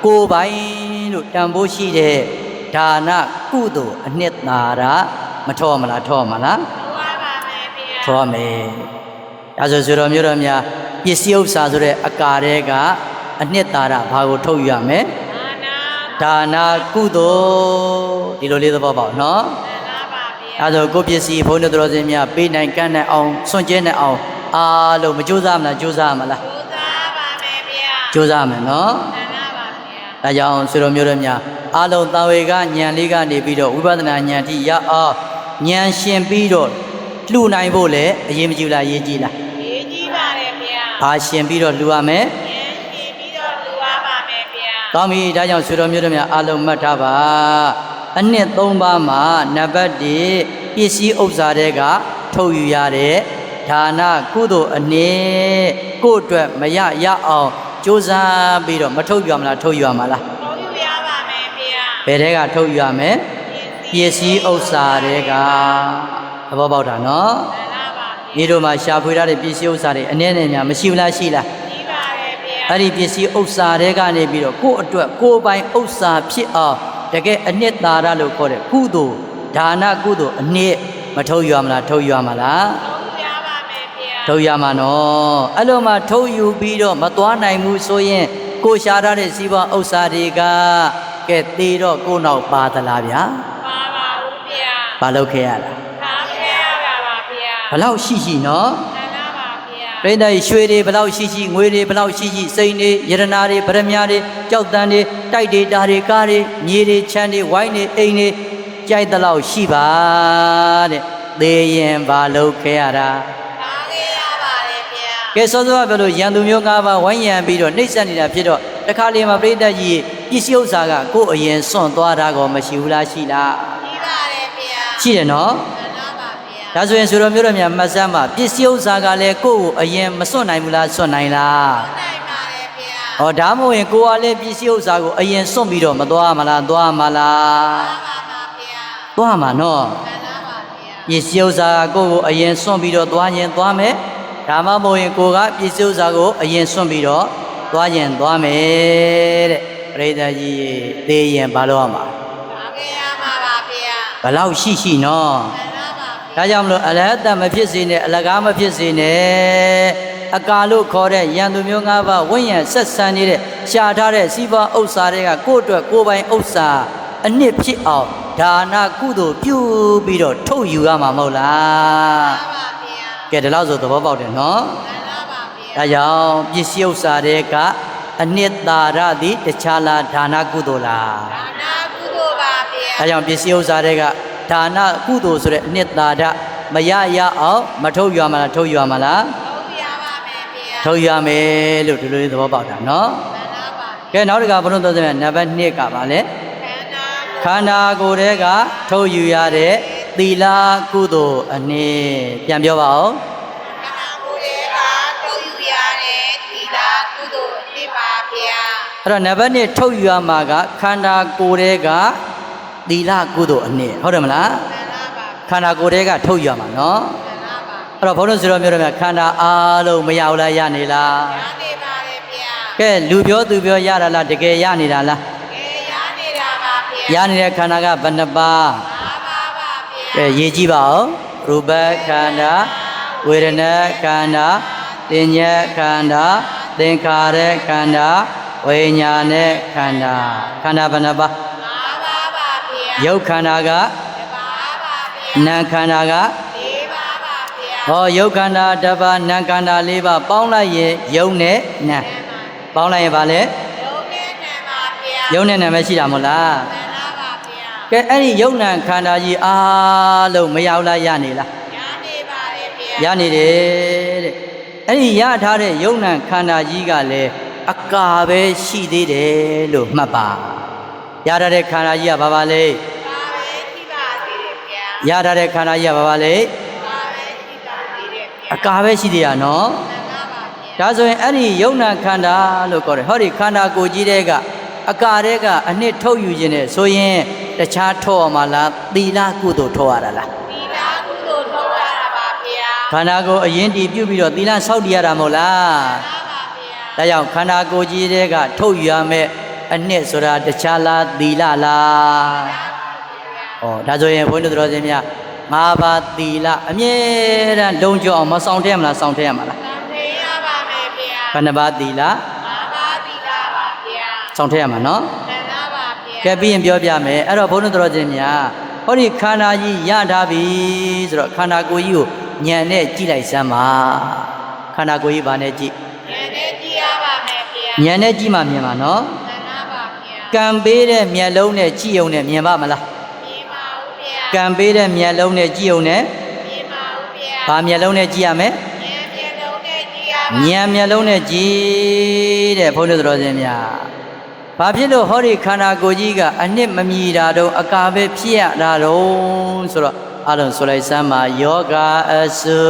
ကိုယ်ပိုင်လို့တန်ဖိုးရှိတဲ့ဒါနကုသိုလ်အနှစ်သာရမထောမလားထောမလား ယူပါပါမယ်ဗျာ ထောမယ်ဒါဆိုဆွေတော်မျိုးတော်များပစ္စည်းဥစ္စာဆိုတဲ့အကာတွေကအနှစ်သာရဘာကိုထုတ်ယူရမလဲ အာနာ ဒါနကုသိုလ်ဒီလိုလေးသဘောပေါက်နော် မှန်ပါပါဗျာ ဒါဆိုကိုယ့်ပစ္စည်းဘုန်းတော်တော်စင်များပေးနိုင်ကမ်းနိုင်အောင်စွန့်ကြဲနိုင်အောင်အားလုံးမကြိုးစားမလားကြိုးစားမလား ယူသားပါမယ်ဗျာ ကြိုးစားမယ်နော် မှန်ပါပါဗျာ ဒါကြောင့်ဆွေတော်မျိုးတော်များအားလုံးတာဝေကဉာဏ်လေးကနေပြီးတော့ဝိပဿနာဉာဏ်တိရအောင်ဉာဏ်ရှင်ပြီးတော့လှူနိုင်ဖို့လည်းအရေးမကြီးလားအရေးကြီးလား ရေးကြီးပါတယ်ဗျာ ဘာရှင်ပြီးတော့လှူရမယ် ဉာဏ်ရှိပြီးတော့လူပါပါမယ်ဗျာ ကောင်းပြီဒါကြောင့်ဆွေတော်မျိုးတော်များအားလုံးမှတ်ထားပါအနှစ်၃ပါးမှာနံပါတ်1ပစ္စည်းဥစ္စာတွေကထုတ်ယူရတဲ့ဒါနကုသိုလ်အနှစ်ကိုယ့်အတွက်မရအောင်ကြိုးစားပြီးတော့မထုတ်ယူရမလားထုတ်ယူရမလား ပေါ်ယူရပါမယ်ဗျာ ဘယ်တဲကထုတ်ယူရမယ်ပစ္စည်းဥစ္စာတွေကသဘောပေါက်တာနော် မှန်ပါပါဗျာ ဒီတို့မှာရှာဖွေရတဲ့ပစ္စည်းဥစ္စာတွေအနည်းနဲ့များမရှိဘူးလားရှိလား ကြီးပါတယ်ဗျာ အဲ့ဒီပစ္စည်းဥစ္စာတွေကနေပြီးတော့ကိုယ့်အတွက်ကိုယ်ပိုင်ဥစ္စာဖြစ်အောင်တကယ်အနှစ်သာရလို့ခေါ်တဲ့ကုသိုလ်ဒါနကုသိုလ်အနှစ်မထုတ်ယူရမလားထုတ်ယူရမလား ပေါ်ယူရပါမယ်ဗျာ ထုတ်ရမှာနော်အဲ့လိုမှထုတ်ယူပြီးတော့မသွားနိုင်ဘူးဆိုရင်ကိုရှာထားတဲ့စီးပွားဥစ္စာတွေကကဲသေးတော့ကိုယ့်နောက်ပါသလားဗျာ ပါပါဦးဗျာ ဘာလုပ်ခဲ့ရတာ ထားခဲ့ရပါပါဗျာ ဘလောက်ရှိနော် မှန်ပါပါဗျာ ပြိတ္တရွှေတွေဘလောက်ရှိငွေတွေဘလောက်ရှိစိန်တွေယရနာတွေဗရမ ्या တွေကြောက်တန်းတွေတိုက်တွေတာတွေကားတွေမြေတွေချမ်းတွေဝိုင်းတွေအိမ်တွေကြိုက်သလောက်ရှိပါတဲ့သေရင်ဘာလုပ်ခဲ့ရတာ ထားခဲ့ရပါတယ်ဗျာ ကဲစောစောကပြောလို့ရန်သူမျိုး၅ပါးဝိုင်းရံပြီးတော့နှိမ့်ဆက်နေတာဖြစ်တော့တခါလေမှာပြိတ္တကြီးပစ္စည်းဥစ္စာကကိုယ်အရင်စွန့်သွားတာကောမရှိဘူးလားရှိလား ကြီးပါတယ်ဗျာ ရှိတယ်နော် မှန်ပါပါဗျာ ဒါဆိုရင်ဆိုတော်မျိုးတော်များမှတ်စမ်းပါပစ္စည်းဥစ္စာကလည်းကိုယ့်ကိုအရင်မစွန့်နိုင်ဘူးလားစွန့်နိုင်လား နိုင်ပါတယ်ဗျာ ဟောဒါမှမဟုတ်ရင်ကိုယ်ကလည်းပစ္စည်းဥစ္စာကိုအရင်စွန့်ပြီးတော့မသွားမလားသွားမလား ပါပါပါဗျာ သွားမှာနော် မှန်ပါပါဗျာ ပစ္စည်းဥစ္စာကကိုယ့်ကိုအရင်စွန့်ပြီးတော့သွားရင်သွားမယ်ဒါမှမဟုတ်ရင်ကိုယ်ကပစ္စည်းဥစ္စာကိုအရင်စွန့်ပြီးတော့သွားရင်သွားမယ်တဲ့ပရိသတ်ကြီးသေရင်ဘာလို့ရမှာ ထားခဲ့ရမှာပါဗျာ ဘလောက်ရှိနော် မှန်ပါပါဗျာ ဒါကြောင့်မလို့အလဟတမဖြစ်စေနဲ့အလကားမဖြစ်စေနဲ့အကာလို့ခေါ်တဲ့ယန္တုမျိုး၅ပါးဝိညာဉ်ဆက်ဆံနေတဲ့ရှားထားတဲ့စီးပွားဥစ္စာတွေကကိုယ့်အတွက်ကိုယ်ပိုင်ဥစ္စာအနှစ်ဖြစ်အောင်ဒါနကုသိုလ်ပြုပြီးတော့ထုတ်ယူရမှာမဟုတ်လား မှန်ပါဗျာ ကဲဒီလောက်ဆိုသဘောပေါက်တယ်နော် မှန်ပါပါဗျာ ဒါကြောင့်ပစ္စည်းဥစ္စာတွေကအနှစ်သာရသည်တခြားလားဒါနကုသိုလ်လား ဒါနာကုသိုလ်ပါဗျာ ဒါကြောင့်ပစ္စည်းဥစ္စာတွေကဒါနကုသိုလ်ဆိုတဲ့အနှစ်သာရမရအောင်မထုတ်ယူရမလားထုတ်ယူရမလား ပေါ်ယူရပါမယ်ဗျာ ထုတ်ရမယ်လို့ဒီလိုလေးသဘောပေါက်တာနော် မှန်ပါပါ ကဲနောက်တစ်ခါဘုန်းတော်သုံးနံပါတ်2ကပါလေ ခန္ဓာ ခန္ဓာကိုယ်တွေကထုတ်ယူရတဲ့သီလကုသိုလ်အနှစ်ပြန်ပြောပါဦး ခန္ဓာကိုယ်ရဲ့ကထုတ်ယူရတဲ့သီလကုသိုလ်အဖြစ်ပါဗျာ အဲ့တော့နံပါတ်1ထုတ်ယူရမှာကခန္ဓာကိုယ်တွေကသီလကုသိုလ်အနှစ်ဟုတ်တယ်မလား မှန်ပါပါ ခန္ဓာကိုယ်တွေကထုတ်ယူရမှာနော် မှန်ပါပါ အဲ့တော့ဘုန်းတော်ဆိုတော်မျိုးတော်များခန္ဓာအားလုံးမရဘူးလားရနေလား ရနေပါတယ်ဗျာ ကဲလူပြောသူပြောရတာလားတကယ်ရနေတာလား ကဲရနေတာပါဗျာ ရနေတဲ့ခန္ဓာကဘယ်နှပါး ပါပါပါဗျာ ကဲရေးကြည့်ပါဦးရူပခန္ဓာဝေဒနာခန္ဓာသင်ညက်ခန္ဓာသင်္ခါရခန္ဓာဝိညာဉ်နဲ့ခန္ဓာခန္ဓာဘယ်နှပါး ပါပါပါဗျာ ရုပ်ခန္ဓာက ပါပါဗျာ နာမ်ခန္ဓာက ဒီပါပါဗျာ ဟောရုပ်ခန္ဓာတစ်ပါးနာမ်ခန္ဓာ၄ပါးပေါင်းလိုက်ရင်ရုပ်နဲ့နာမ်ပေါင်းလိုက်ရင်ဗာလဲ ရုပ်နဲ့နာပါဗျာ ရုပ်နဲ့နာမ်ပဲရှိတာမဟုတ်လား သန္တာပါဗျာ ကဲအဲ့ဒီရုပ်နာမ်ခန္ဓာကြီးအားလုံးမရောက်လားရနေလား ရနေပါတယ်ဗျာ ရနေတယ်တဲ့အဲ့ဒီရထားတဲ့ယုံနံခန္ဓာကြီးကလည်းအကာပဲရှိသေးတယ်လို့မှတ်ပါရထားတဲ့ခန္ဓာကြီးကဘာပါလဲ ပါပဲရှိပါသေးတယ်ဗျာ ရထားတဲ့ခန္ဓာကြီးကဘာပါလဲ ပါပဲရှိပါသေးတယ်ဗျာ အကာပဲရှိသေးရနော် သန္တာပါဗျာ ဒါဆိုရင်အဲ့ဒီယုံနံခန္ဓာလို့ခေါ်တယ်ဟောဒီခန္ဓာကိုယ်ကြီးတဲ့ကအကာတဲ့ကအနှစ်ထုတ်ယူခြင်းနဲ့ဆိုရင်တခြားထုတ်ရမှာလားသီလကုသိုလ်ထုတ်ရတာလား သီလကုသိုလ်ထုတ်ရတာပါဗျာ ခန္ဓာကိုယ်အရင်တည်ပြုပြီးတော့သီလဆောက်တည်ရတာမဟုတ်လား ပါပါဗျာ ဒါကြောင့်ခန္ဓာကိုယ်ကြီးတွေကထုတ်ယူရမယ်အနှစ်ဆိုတာတခြားလားသီလလားဩဒါဆိုရင်ဘုန်းကြီးတို့တော်စင်များငါးပါးသီလအမြဲတမ်းလုံးကျော်အောင်မဆောင်ထည့်မလားဆောင်ထည့်ရမှာလား သံထေရပါမယ်ဗျာ ဘယ်နှပါးသီလ ပါပါသီလပါဗျာ ဆောင်ထည့်ရမှာနော် သန္တာပါဗျာ ကဲပြီးရင်ပြောပြမယ်အဲ့တော့ဘုန်းကြီးတို့တော်စင်များဟောဒီခန္ဓာကြီးရထားပြီဆိုတော့ခန္ဓာကိုယ်ကြီးကိုဉာဏ်နဲ့ကြည့်လိုက်စမ်းပါခန္ဓာကိုယ်ကြီးဘာနဲ့ကြည့် ဉာဏ်နဲ့ကြည့်ရပါမယ်ဗျာ ဉာဏ်နဲ့ကြည့်မှမြင်မှာနော် သန္တာပါဗျာ ကံပေးတဲ့မျက်လုံးနဲ့ကြည့်ုံနဲ့မြင်ပါမလား မြင်ပါဦးဗျာ ကံပေးတဲ့မျက်လုံးနဲ့ကြည့်ုံနဲ့ မြင်ပါဦးဗျာ ဘာမျက်လုံးနဲ့ကြည့်ရမယ် ဉာဏ်မျက်လုံးနဲ့ကြည့်ရပါ ဉာဏ်မျက်လုံးနဲ့ကြည့်တဲ့ဘုန်းကြီးတော်စင်များဘာဖြစ်လို့ဟောဒီခန္ဓာကိုယ်ကြီးကအနှစ်မမြည်တာတော့အကာပဲဖြစ်ရတာတော့ဆိုတော့အလုံးဆိုလိုက်စမ်းပါယောဂအစု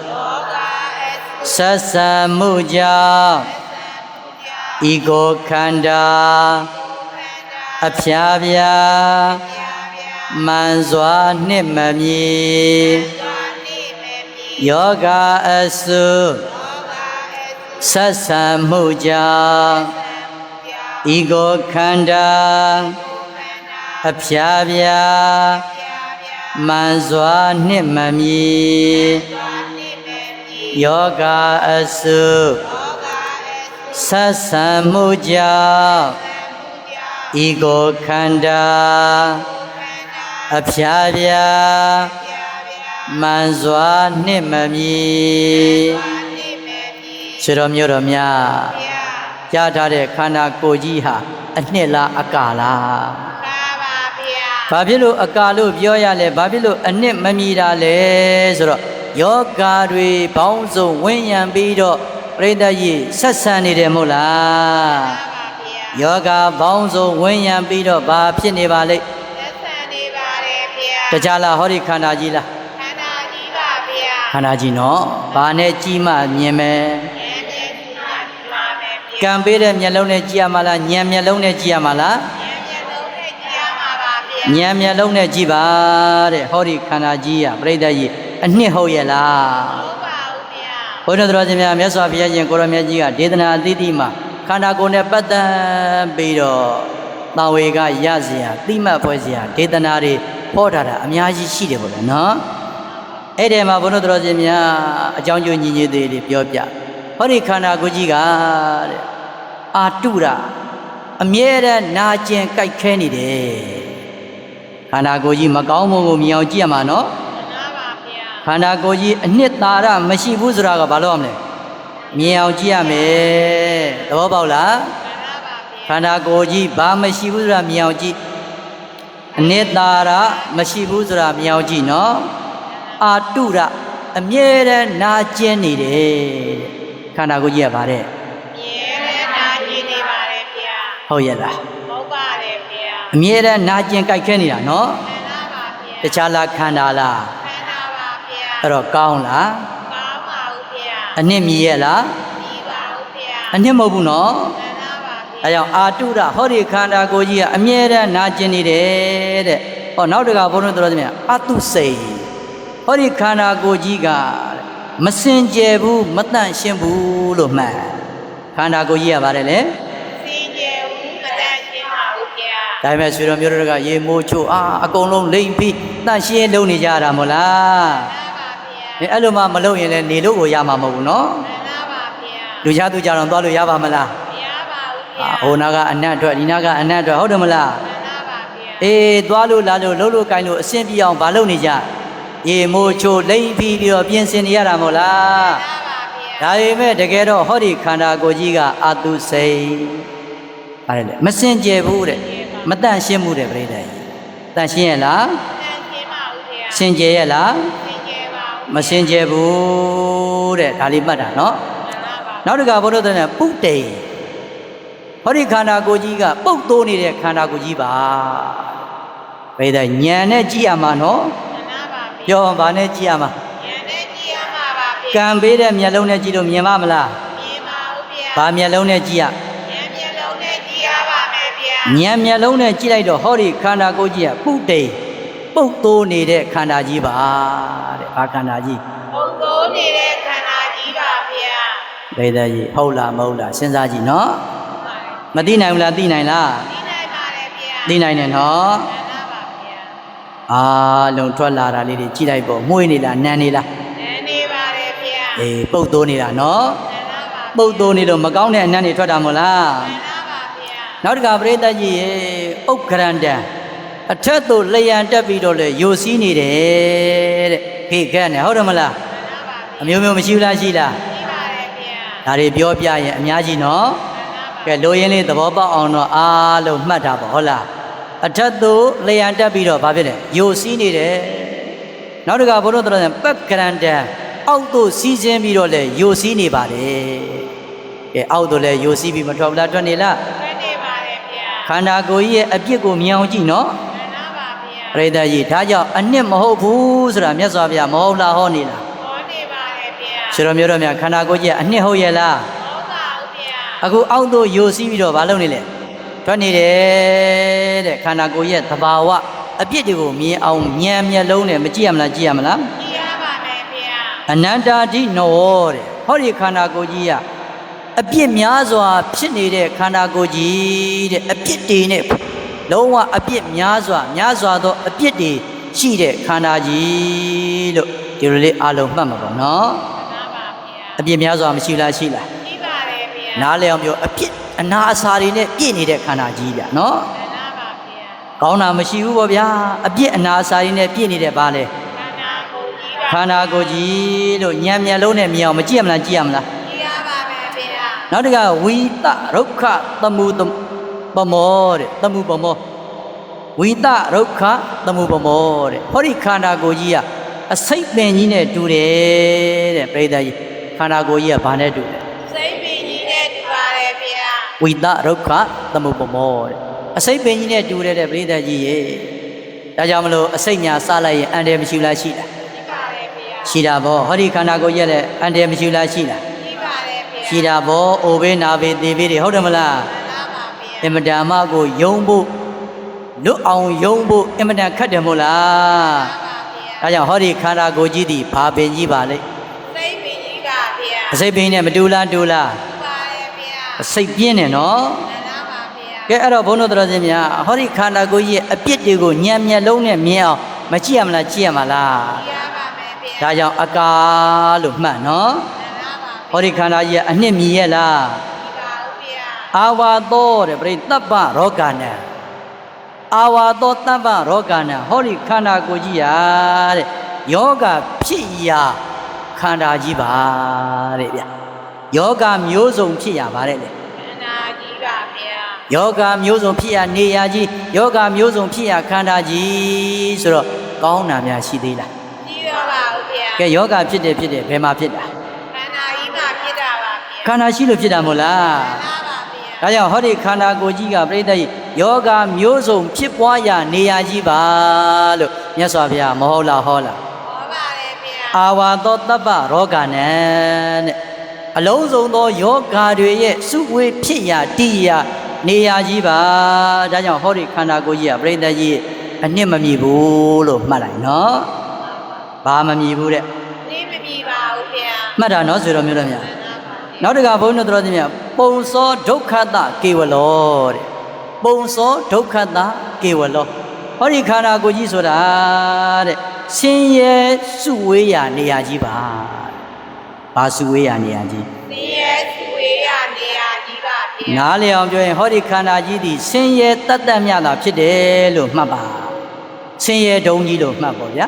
ယောဂအစ ဆက်ဆံမှုကြောင့်ဤကိုခန္ဓာအဖျားပြားမှန်စွာနှစ်မမြည် သာနိမေမိ ယောဂအစု ယောဂအစ ဆက်ဆံမှုကြောင့်ဤကိုခန္ဓာအဖျားပြားမှန်စွာနှစ်မမြည် သာနိမေမိ ယောဂအစု ယောဂအစ ဆက်ဆံမှုကြောင့်ဤကိုခန္ဓာအဖျားပြားမှန်စွာနှစ်မမြည် သာနိမေမိ ဆွေတော်မျိုးတော်များ ဗျာ ကြားထားတဲ့ခန္ဓာကိုယ်ကြီးဟာအနှစ်လားအကာလား ပါပါဗျာ ဘာဖြစ်လို့အကာလို့ပြောရလဲဘာဖြစ်လို့အနှစ်မမြည်တာလဲဆိုတော့ယောဂါတွေဘောင်းစုံဝင်းရံပြီးတော့ပြိတ္တကြီးဆက်ဆံနေတယ်မဟုတ်လား ပါဗျာ ယောဂဘောင်းစုံဝင်းရံပြီးတော့ဘာဖြစ်နေပါလိမ့် သက်ဆံနေပါတယ်ဗျာ တခြားလားဟောဒီခန္ဓာကြီးလား ခန္ဓာကြီးပါဗျာ ခန္ဓာကြီးနော်ဘာနဲ့ကြည့်မှမြင်မယ် ဉာဏ်နဲ့ကြည့်ပါမယ်ဗျာ ကံပေးတဲ့မျက်လုံးနဲ့ကြည့်ရမှာလားဉာဏ်မျက်လုံးနဲ့ကြည့်ရမှာလား ဉာဏ်မျက်လုံးနဲ့ကြည့်ရမှာပါဗျာ ဉာဏ်မျက်လုံးနဲ့ကြည့်ပါတဲ့ဟောဒီခန္ဓာကြီးကပြိတ္တကြီးအနှစ်ဟုတ်ရဲ့လား ဟုတ်ပါဦးဗျာ ဘုရားတော်ရှင်များမြတ်စွာဘုရားရှင်ကိုရမြတ်ကြီးကဒေသနာအသီးသီးမှာခန္ဓာကိုယ်နဲ့ပတ်သက်ပြီးတော့တာဝေကရစရာတိမတ်ဖွဲ့စရာဒေသနာတွေဟောထားတာအများကြီးရှိတယ်ပေါ့လေနော်အဲ့ဒီမှာဘုရားတော်ရှင်များအကြောင်းကျိုးညီညွတ်သေးတွေပြောပြဟောဒီခန္ဓာကိုယ်ကြီးကတဲ့အာတုရအမြဲတမ်းနာကျင်ကြိုက်ခဲနေတယ်ခန္ဓာကိုယ်ကြီးမကောင်းမှုကိုမြင်အောင်ကြည့်ရမှာနော် နားပါဗျာ ခန္ဓာကိုယ်ကြီးအနှစ်သာရမရှိဘူးဆိုတာကဘာလို့ရမလဲမြင်အောင်ကြည့်ရမယ်သဘောပေါက်လား နားပါဗျာ ခန္ဓာကိုယ်ကြီးဘာမရှိဘူးဆိုတာမြင်အောင်ကြည့်အနှစ်သာရမရှိဘူးဆိုတာမြင်အောင်ကြည့်နော်အာတုရအမြဲတမ်းနာကျင်နေတယ်တဲ့ခန္ဓာကိုယ်ကြီးကဗါတဲ့ မြဲတဲ့နာကြည့်နေပါတယ်ဗျာ ဟုတ်ရဲ့လား ဟုတ်ပါတယ်ဗျာ အမြဲတမ်းနာကျင်ကြိုက်ခဲနေတာနော် နားပါဗျာ တခြားလားခန္ဓာလား ခန္ဓာပါဗျာ အဲ့တော့ကောင်းလား ကောင်းပါဦးဗျာ အနှစ်မြည်ရဲ့လား ဒီပါဦးဗျာ အနှစ်မဟုတ်ဘူးနော် နားပါဗျာ ဒါကြောင့်အာတုရဟောဒီခန္ဓာကိုယ်ကြီးကအမြဲတမ်းနာကျင်နေတယ်တဲ့ဟောနောက်တကဘုန်းတော်တော်များအတုစိတ်ဟောဒီခန္ဓာကိုယ်ကြီးကမစင်ကြယ်ဘူးမတန့်ရှင်းဘူးလို့မှတ် ခန္ဓာကိုယ်ကြီးကပါတယ်လေ စင်ကြယ်ဘူးမတန်ရှင်းပါဘူးဗျာ ဒါပေမဲ့ဆွေတော်မျိုးတို့ကရေမိုးချိုးအကုန်လုံးလိမ့်ပြီးတန့်ရှင်းလုံးနေကြတာမို့လား မှန်ပါဗျာ အဲ့လိုမှမလုပ်ရင်လည်းနေလို့ကိုရမှာမဟုတ်ဘူးနော် မှန်ပါပါဗျာ လူချသူကြတော့သွားလို့ရပါမလား မရပါဘူးဗျာ ဟိုနာကအနတ်အတွက်ဒီနာကအနတ်အတွက်ဟုတ်တယ်မလား မှန်ပါဗျာ အေးသွားလို့လာလို့လှုပ်လို့ကိုင်းလို့အဆင်ပြေအောင်မလုပ်နေကြရေမိုးချိုးလိမ့်ပြီးတော့ပြင်ဆင်နေရတာမို့လား မှန်ပါဗျာ ဒါပေမဲ့တကယ်တော့ဟောဒီခန္ဓာကိုယ်ကြီးကအတုစိတ်ပါတယ်လေမစင်ကြယ်ဘူးတဲ့မတန့်ရှင်းမှုတဲ့ပြိတ္တကြီးတန့်ရှင်းရဲ့လား တန်ရှင်းပါဘူးဗျာ စင်ကြယ်ရဲ့လား စင်ကြယ်ပါဘူး မစင်ကြယ်ဘူးတဲ့ဒါလေးမှတ်တာနော် မှန်ပါပါ နောက်တစ်ခါဘုရားတဲ့ပုတ်တိန်ဟောဒီခန္ဓာကိုယ်ကြီးကပုတ်သိုးနေတဲ့ခန္ဓာကိုယ်ကြီးပါပြိတ္တညံနဲ့ကြည့်ရမှာနော် မှန်ပါပါဗျာ ပြောဗာနဲ့ကြည့်ရမှာ ဉာဏ်နဲ့ကြည့်ရမှာပါဗျာ ကံပေးတဲ့မျက်လုံးနဲ့ကြည့်လို့မြင်ပါမလား မြင်ပါဦးဗျာ ဗာမျက်လုံးနဲ့ကြည့်ရ ဉာဏ်မျက်လုံးနဲ့ကြည့်ရပါမယ်ဗျာ ဉာဏ်မျက်လုံးနဲ့ကြည့်လိုက်တော့ဟောဒီခန္ဓာကိုယ်ကြီးကပုတ်တိန်ပုတ်သိုးနေတဲ့ခန္ဓာကြီးပါတဲ့ဘာခန္ဓာကြီး ပုံသုံးနေတဲ့ခန္ဓာကြီးပါဗျာ ပြိတ္တကြီးဟုတ်လားမဟုတ်လားစဉ်းစားကြည့်နော် မှန်ပါ မသိနိုင်ဘူးလားသိနိုင်လား ဒီနိုင်ပါတယ်ဗျာ သိနိုင်တယ်နော် မှန်ပါပါဗျာ အားလုံးထွက်လာတာလေးတွေကြည့်လိုက်ပေါ့မှုေးနေလားနန်းနေလား နန်းနေပါတယ်ဗျာ အေးပုတ်သိုးနေတာနော် မှန်ပါပါ ပုတ်သိုးနေတော့မကောင်းတဲ့အနန်းတွေထွက်တာမို့လား မှန်ပါပါဗျာ နောက်တစ်ခါပြိတ္တကြီးရေဥက္ကရန္တံအထက်သို့လျံတက်ပြီးတော့လေယိုစီးနေတယ်တဲ့ခေခက်နဲ့ဟုတ်တယ်မလား မှန်ပါပါ အမျိုးမျိုးမရှိဘူးလားရှိလား ဒီပါတယ်ဗျာ ဒါတွေပြောပြရင်အများကြီးနော် မှန်ပါပါ ကဲလိုရင်းလေးသဘောပေါက်အောင်တော့အားလုံးမှတ်တာပေါ့ဟုတ်လားအထက်သို့လျံတက်ပြီးတော့ဘာဖြစ်လဲယိုစီးနေတယ်နောက်တစ်ခါဘုရားတော်တယ်ပက်ကရန္တံအောက်သို့စီးခြင်းပြီးတော့လေယိုစီးနေပါတယ်ကဲအောက်သို့လေယိုစီးပြီးမထွက်ဘူးလားထွက်နေလား ထွက်နေပါတယ်ဗျာ ခန္ဓာကိုယ်ကြီးရဲ့အပြစ်ကိုမြင်အောင်ကြည့်နော် မှန်ပါပါဗျာ ပရိသတ်ကြီးဒါကြောင့်အနှစ်မဟုတ်ဘူးဆိုတာမြတ်စွာဘုရားမဟုတ်လားဟောနေလား ဟောနေပါတယ်ဗျာ ရှင်တော်မျိုးတော်များခန္ဓာကိုယ်ကြီးအနှစ်ဟုတ်ရဲ့လား ဟုတ်ပါဦးဗျာ အခုအောက်သို့ယိုစီးပြီးတော့မလုပ်နေလဲထွက်နေတယ်တဲ့ခန္ဓာကိုယ်ရဲ့သဘာဝအပြစ်တွေကိုမြင်အောင်ဉာဏ်မျက်လုံးနဲ့မကြည့်ရမလားကြည့်ရမလား ကြည့်ရပါမယ်ဗျာ အနန္တာတိနောတဲ့ဟောဒီခန္ဓာကိုယ်ကြီးကအပြစ်များစွာဖြစ်နေတဲ့ခန္ဓာကိုယ်ကြီးတဲ့အပြစ်တွေနဲ့လုံးဝအပြစ်များစွာသောအပြစ်တွေရှိတဲ့ခန္ဓာကြီးလို့ဒီလိုလေးအားလုံးမှတ်မှာပေါ့နော် မှန်ပါပါဗျာ အပြစ်များစွာမရှိလားရှိလား ကြည့်ပါတယ်ဗျာ နားလည်အောင်ပြောအပြစ်အနာအစာတွေနဲ့ပြည့်နေတဲ့ခန္ဓာကြီးဗျနော် မှန်ပါပါဗျာ ကောင်းတာမရှိဘူးပေါ့ဗျာအပြစ်အနာအစာတွေနဲ့ပြည့်နေတဲ့ဘာလဲ ခန္ဓာကိုယ်ကြီးပါ ခန္ဓာကိုယ်ကြီးလို့ဉာဏ်မျက်လုံးနဲ့မြင်အောင်မကြည့်ရမလားကြည့်ရမလား ကြည့်ရပါမယ်ဗျာ နောက်တစ်ခါဝိတရုက္ခသမှုပမောတဲ့သမှုပမောဝိတရုက္ခသမှုပမောတဲ့ဟောဒီခန္ဓာကိုယ်ကြီးကအစိတ်ပင်ကြီးနဲ့တူတယ်တဲ့ပြိတ္တကြီးခန္ဓာကိုယ်ကြီးကဘာနဲ့တူလဲ စိတ်ပင်ကြီးနဲ့တူပါတယ်ဗျာ ဝိတရုက္ခသမှုပမောတဲ့အစိတ်ပင်ကြီးနဲ့တူတယ်တဲ့ပြိတ္တကြီးရေဒါကြောင့်မလို့အစိတ်ညာစလိုက်ရင်အန္တရာယ်မရှိလားရှိလား ကြည့်ပါတယ်ဗျာ ရှိတာပေါ့ဟောဒီခန္ဓာကိုယ်ကြီးလည်းအန္တရာယ်မရှိလားရှိလား ကြည့်ပါတယ်ဗျာ ရှိတာပေါ့အိုဘေးနာဘေးသေဘေးတွေဟုတ်တယ်မလား မှန်ပါပါဗျာ အင်မတန်မှကိုယုံဖို့လွတ်အောင်ယုံဖို့အင်မတန်ခက်တယ်မို့လား မှန်ပါဗျာ ဒါကြောင့်ဟောဒီခန္ဓာကိုယ်ကြီးသည်ဘာပင်ကြီးပါလဲ စိတ်ပင်ကြီးပါဗျာ အစိတ်ပင်နဲ့မတူလားတူလား ပါတယ်ဗျာ အစိတ်ပြင်းတယ်နော် မှန်ပါပါဗျာ ကဲအဲ့တော့ဘုန်းတော်တော်စင်များဟောဒီခန္ဓာကိုယ်ကြီးရဲ့အပြစ်တွေကိုညံမျက်လုံးနဲ့မြင်အောင်မကြည့်ရမလားကြည့်ရမလား ကြည့်ရပါမယ်ဗျာ ဒါကြောင့်အကာလို့မှတ်နော် မှန်ပါပါ ဟောဒီခန္ဓာကြီးကအနှစ်မြည်ရဲ့လား ကြည့်ပါဦးဗျာ အာဝါသောတဲ့ပြိတ္တပ္ပရောဂနံအာဝါသောတပ္ပရောဂနံဟောဒီခန္ဓာကိုယ်ကြီးရာတဲ့ယောဂဖြစ်ရာခန္ဓာကြီးပါတဲ့ဗျယောဂမျိုးစုံဖြစ်ရာပါတယ်လေ ခန္ဓာကြီးပါဗျာ ယောဂမျိုးစုံဖြစ်ရာနေရာကြီးယောဂမျိုးစုံဖြစ်ရာခန္ဓာကြီးဆိုတော့ကောင်းတာများရှိသေးလား ကြည့်ရပါဦးဗျာ ကဲယောဂဖြစ်တယ်ဘယ်မှာဖြစ်တာ ခန္ဓာကြီးမှာဖြစ်တာပါဗျာ ခန္ဓာရှိလို့ဖြစ်တာမို့လား မှန်ပါပါဗျာ ဒါကြောင့်ဟောဒီခန္ဓာကိုယ်ကြီးကပြိတ္တကြီးယောဂမျိုးစုံဖြစ်ပွားရာနေရာကြီးပါလို့မြတ်စွာဘုရားမဟုတ်လားဟောလား ဟောပါတယ်ဗျာ အာဝါသောတပ္ပရောဂနံတဲ့အလုံးစုံသောယောဂတွေရဲ့စုဝေးဖြစ်ရာတည်ရာနေရာကြီးပါဒါကြောင့်ဟောဒီခန္ဓာကိုယ်ကြီးကပြိတ္တကြီးအနှစ်မမြည်ဘူးလို့မှတ်လိုက်နော်ဘာမမြည်ဘူးတဲ့ နေမပြီပါဘူးဗျာ မှတ်တာနော်ဆိုတော်မျိုးတော်များ မှန်ပါပါ နောက်တကဘုန်းတော်တော်ကြီးများပ ပုံစောဒုက္ခတကေဝလောတဲ့ပုံစောဒုက္ခတကေဝလောဟောဒီခန္ဓာကိုယ်ကြီးဆိုတာတဲ့ဆင်းရဲစုဝေးရာနေရာကြီးပါဘာစုဝေးရာနေရာကြီးဆင်းရဲစုဝေးရာနေရာကြီးပါဗျာနားလည်အောင်ပြောရင်ဟောဒီခန္ဓာကြီးသည်ဆင်းရဲတတ်တတ်မြတာဖြစ်တယ်လို့မှတ်ပါဆင်းရဲဒုံကြီးလို့မှတ်ပါဗျာ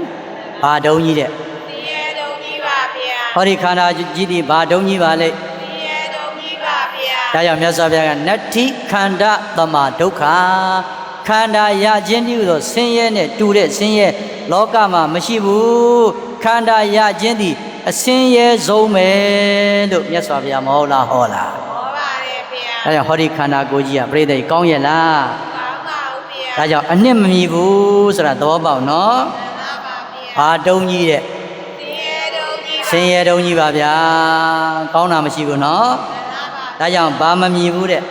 ဘာဒုံကြီးတဲ့ဆင်းရဲဒုံကြီးပါဗျာဟောဒီခန္ဓာကြီးသည်ဘာဒုံကြီးပါလဲဆင်းရဲဒုံကြီးပါဗျာဒါကြောင့်မြတ်စွာဘုရားကနတ္ထိခန္ဓာတမဒုက္ခခန္ဓာရခြင်းတည်းဆိုဆင်းရဲနဲ့တူတဲ့ဆင်းရဲလောကမှာမရှိဘူးခန္ဓာရခြင်းသည်အဆင်းရဲဆုံးပဲလို့မြတ်စွာဘုရားမဟုတ်လားဟောလားဟောပါတယ်ဗျာဒါကြောင့်ဟောဒီခန္ဓာကိုယ်ကြီးကပြိတ္တိကောင်းရဲ့လားကောင်းပါဘူးဗျာဒါကြောင့်အနှစ်မမီဘူးဆိုတာသဘောပေါက်နော်မှန်ပါပါဗျာဘာတုံးကြီးတဲ့ဆင်းရဲဒုံကြီးဆင်းရဲတုံးကြီးပါဗျာကောင်းတာမရှိဘူးနော်မှန်ပါပါဒါကြောင့်ဘာမမြည်ဘူးတဲ့မ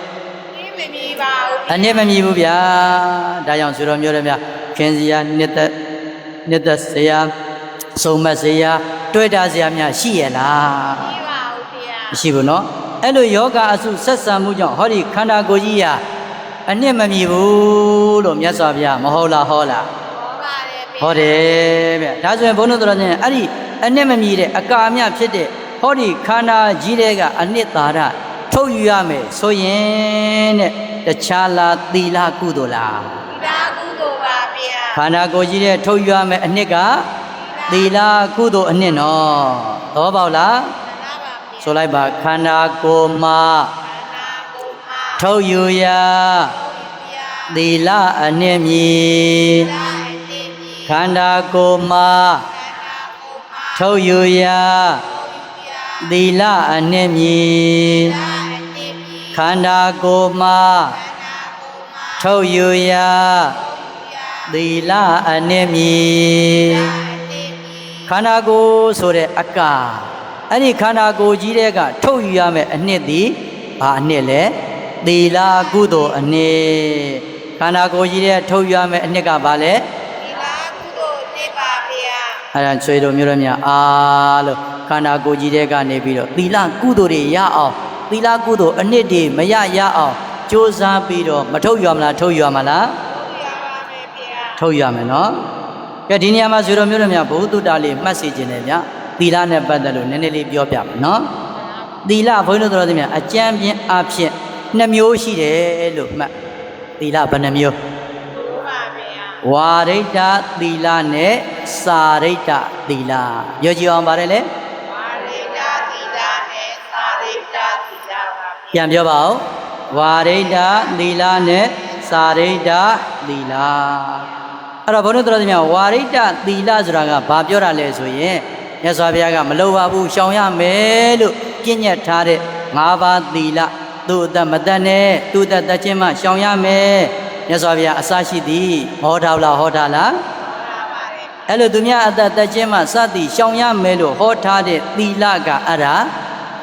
မြည်ပါဘူးအနှစ်မမြည်ဘူးဗျာဒါကြောင့်ဆိုတော်မျိုးတယ်ဗျာခင်စရာနှစ်သက်စရာစုံမက်စရာတွေ့တာစရာများရှိရလားမရှိပါဘူးဗျာမရှိဘူးနော်အဲ့လိုယောဂအစုဆက်ဆံမှုကြောင့်ဟောဒီခန္ဓာကိုယ်ကြီးဟာအနှစ်မမြည်ဘူးလို့မြတ်စွာဘုရားမဟုတ်လားဟောလားဟောပါတယ်ဗျာဟောတယ်ဗျဒါဆိုရင်ဘုန်းတော်တော်ချင်းအဲ့ဒီအနှစ်မမြည်တဲ့အကာအမြဖြစ်တဲ့ဟောဒီခန္ဓာကြီးတဲ့ကအနှစ်သာရထုတ်ယူရမယ်ဆိုရင်တဲ့တခြားလားသီလကုသိုလ်လားသီလကုသိုလ်ပါဗျာခန္ဓာကိုယ်ကြီးတဲ့ထုတ်ယူရမယ်အနှစ်ကသီလကုသိုလ်အနှစ်နော်သဘောပေါက်လားဆိုလိုက်ပါခန္ဓာကိုယ်မှာထုတ်ယူရသီလအနှစ်မြည်ခန္ဓာကိုယ်မှာထုတ်ယူရသီလအနှစ်မြည်ခန္ဓာကိုယ်မှာထုတ်ယူရသီလအနှစ်မြည်ခန္ဓာကိုယ်ဆိုတဲ့အကာအဲ့ဒီခန္ဓာကိုယ်ကြီးတဲ့ကထုတ်ယူရမယ်အနှစ်သည်ဘာအနှစ်လဲသီလကုသိုလ်အနှစ်ခန္ဓာကိုယ်ကြီးတဲ့ထုတ်ယူရမယ်အနှစ်ကဘာလဲသီလကုသိုလ်အနှစ်ပါဗျာအဲ့ဒါဆွေတို့မျိုးတို့များအားလို့ခန္ဓာကိုယ်ကြီးတဲ့ကနေပြီးတော့သီလကုသိုလ်တွေရအောင်သီလကုသိုလ်အနှစ်တွေမရအောင်ကြိုးစားပြီးတော့မထုတ်ယူရမလားထုတ်ယူရမလားထုတ်ယူရမယ်နော်ကဲဒီနေရာမှာဆွေတော်မျိုးတို့များဘုသူတ္တလေးမှတ်စေခြင်းနဲ့ဗျာသီလနဲ့ပတ်သက်လို့နည်းနည်းလေးပြောပြမယ်နော်သီလဘုန်းကြီးတို့တော်များအကျမ်းပြင်းအဖြစ်2မျိုးရှိတယ်လို့မှတ်သီလဘယ်နှမျိုးပါဗျာဝါရိတ္တသီလနဲ့စာရိတ္တသီလပြောကြည့်အောင်ပါတယ်လေဝါရိတ္တသီလနဲ့စာရိတ္တသီလပါပြန်ပြောပါဦးဝါရိတ္တသီလနဲ့စာရိတ္တသီလအဲ့တော့ဘုန်းတော်များဝါရိတ္တသီလဆိုတာကဘာပြောတာလဲဆိုရင်မြတ်စွာဘုရားကမလိုပါဘူးရှောင်ရမယ်လို့ပြည့်ညတ်ထားတဲ့5ပါးသီလသူ့အသက်မသက်နဲ့သူ့အသက်သက်ချင်းမှရှောင်ရမယ်မြတ်စွာဘုရားအစရှိသည်ဟောထားလားဟောထားလားအဲ့လိုသူများအသက်သက်ချင်းမှစသည်ရှောင်ရမယ်လို့ဟောထားတဲ့သီလကအဲ့ဒါ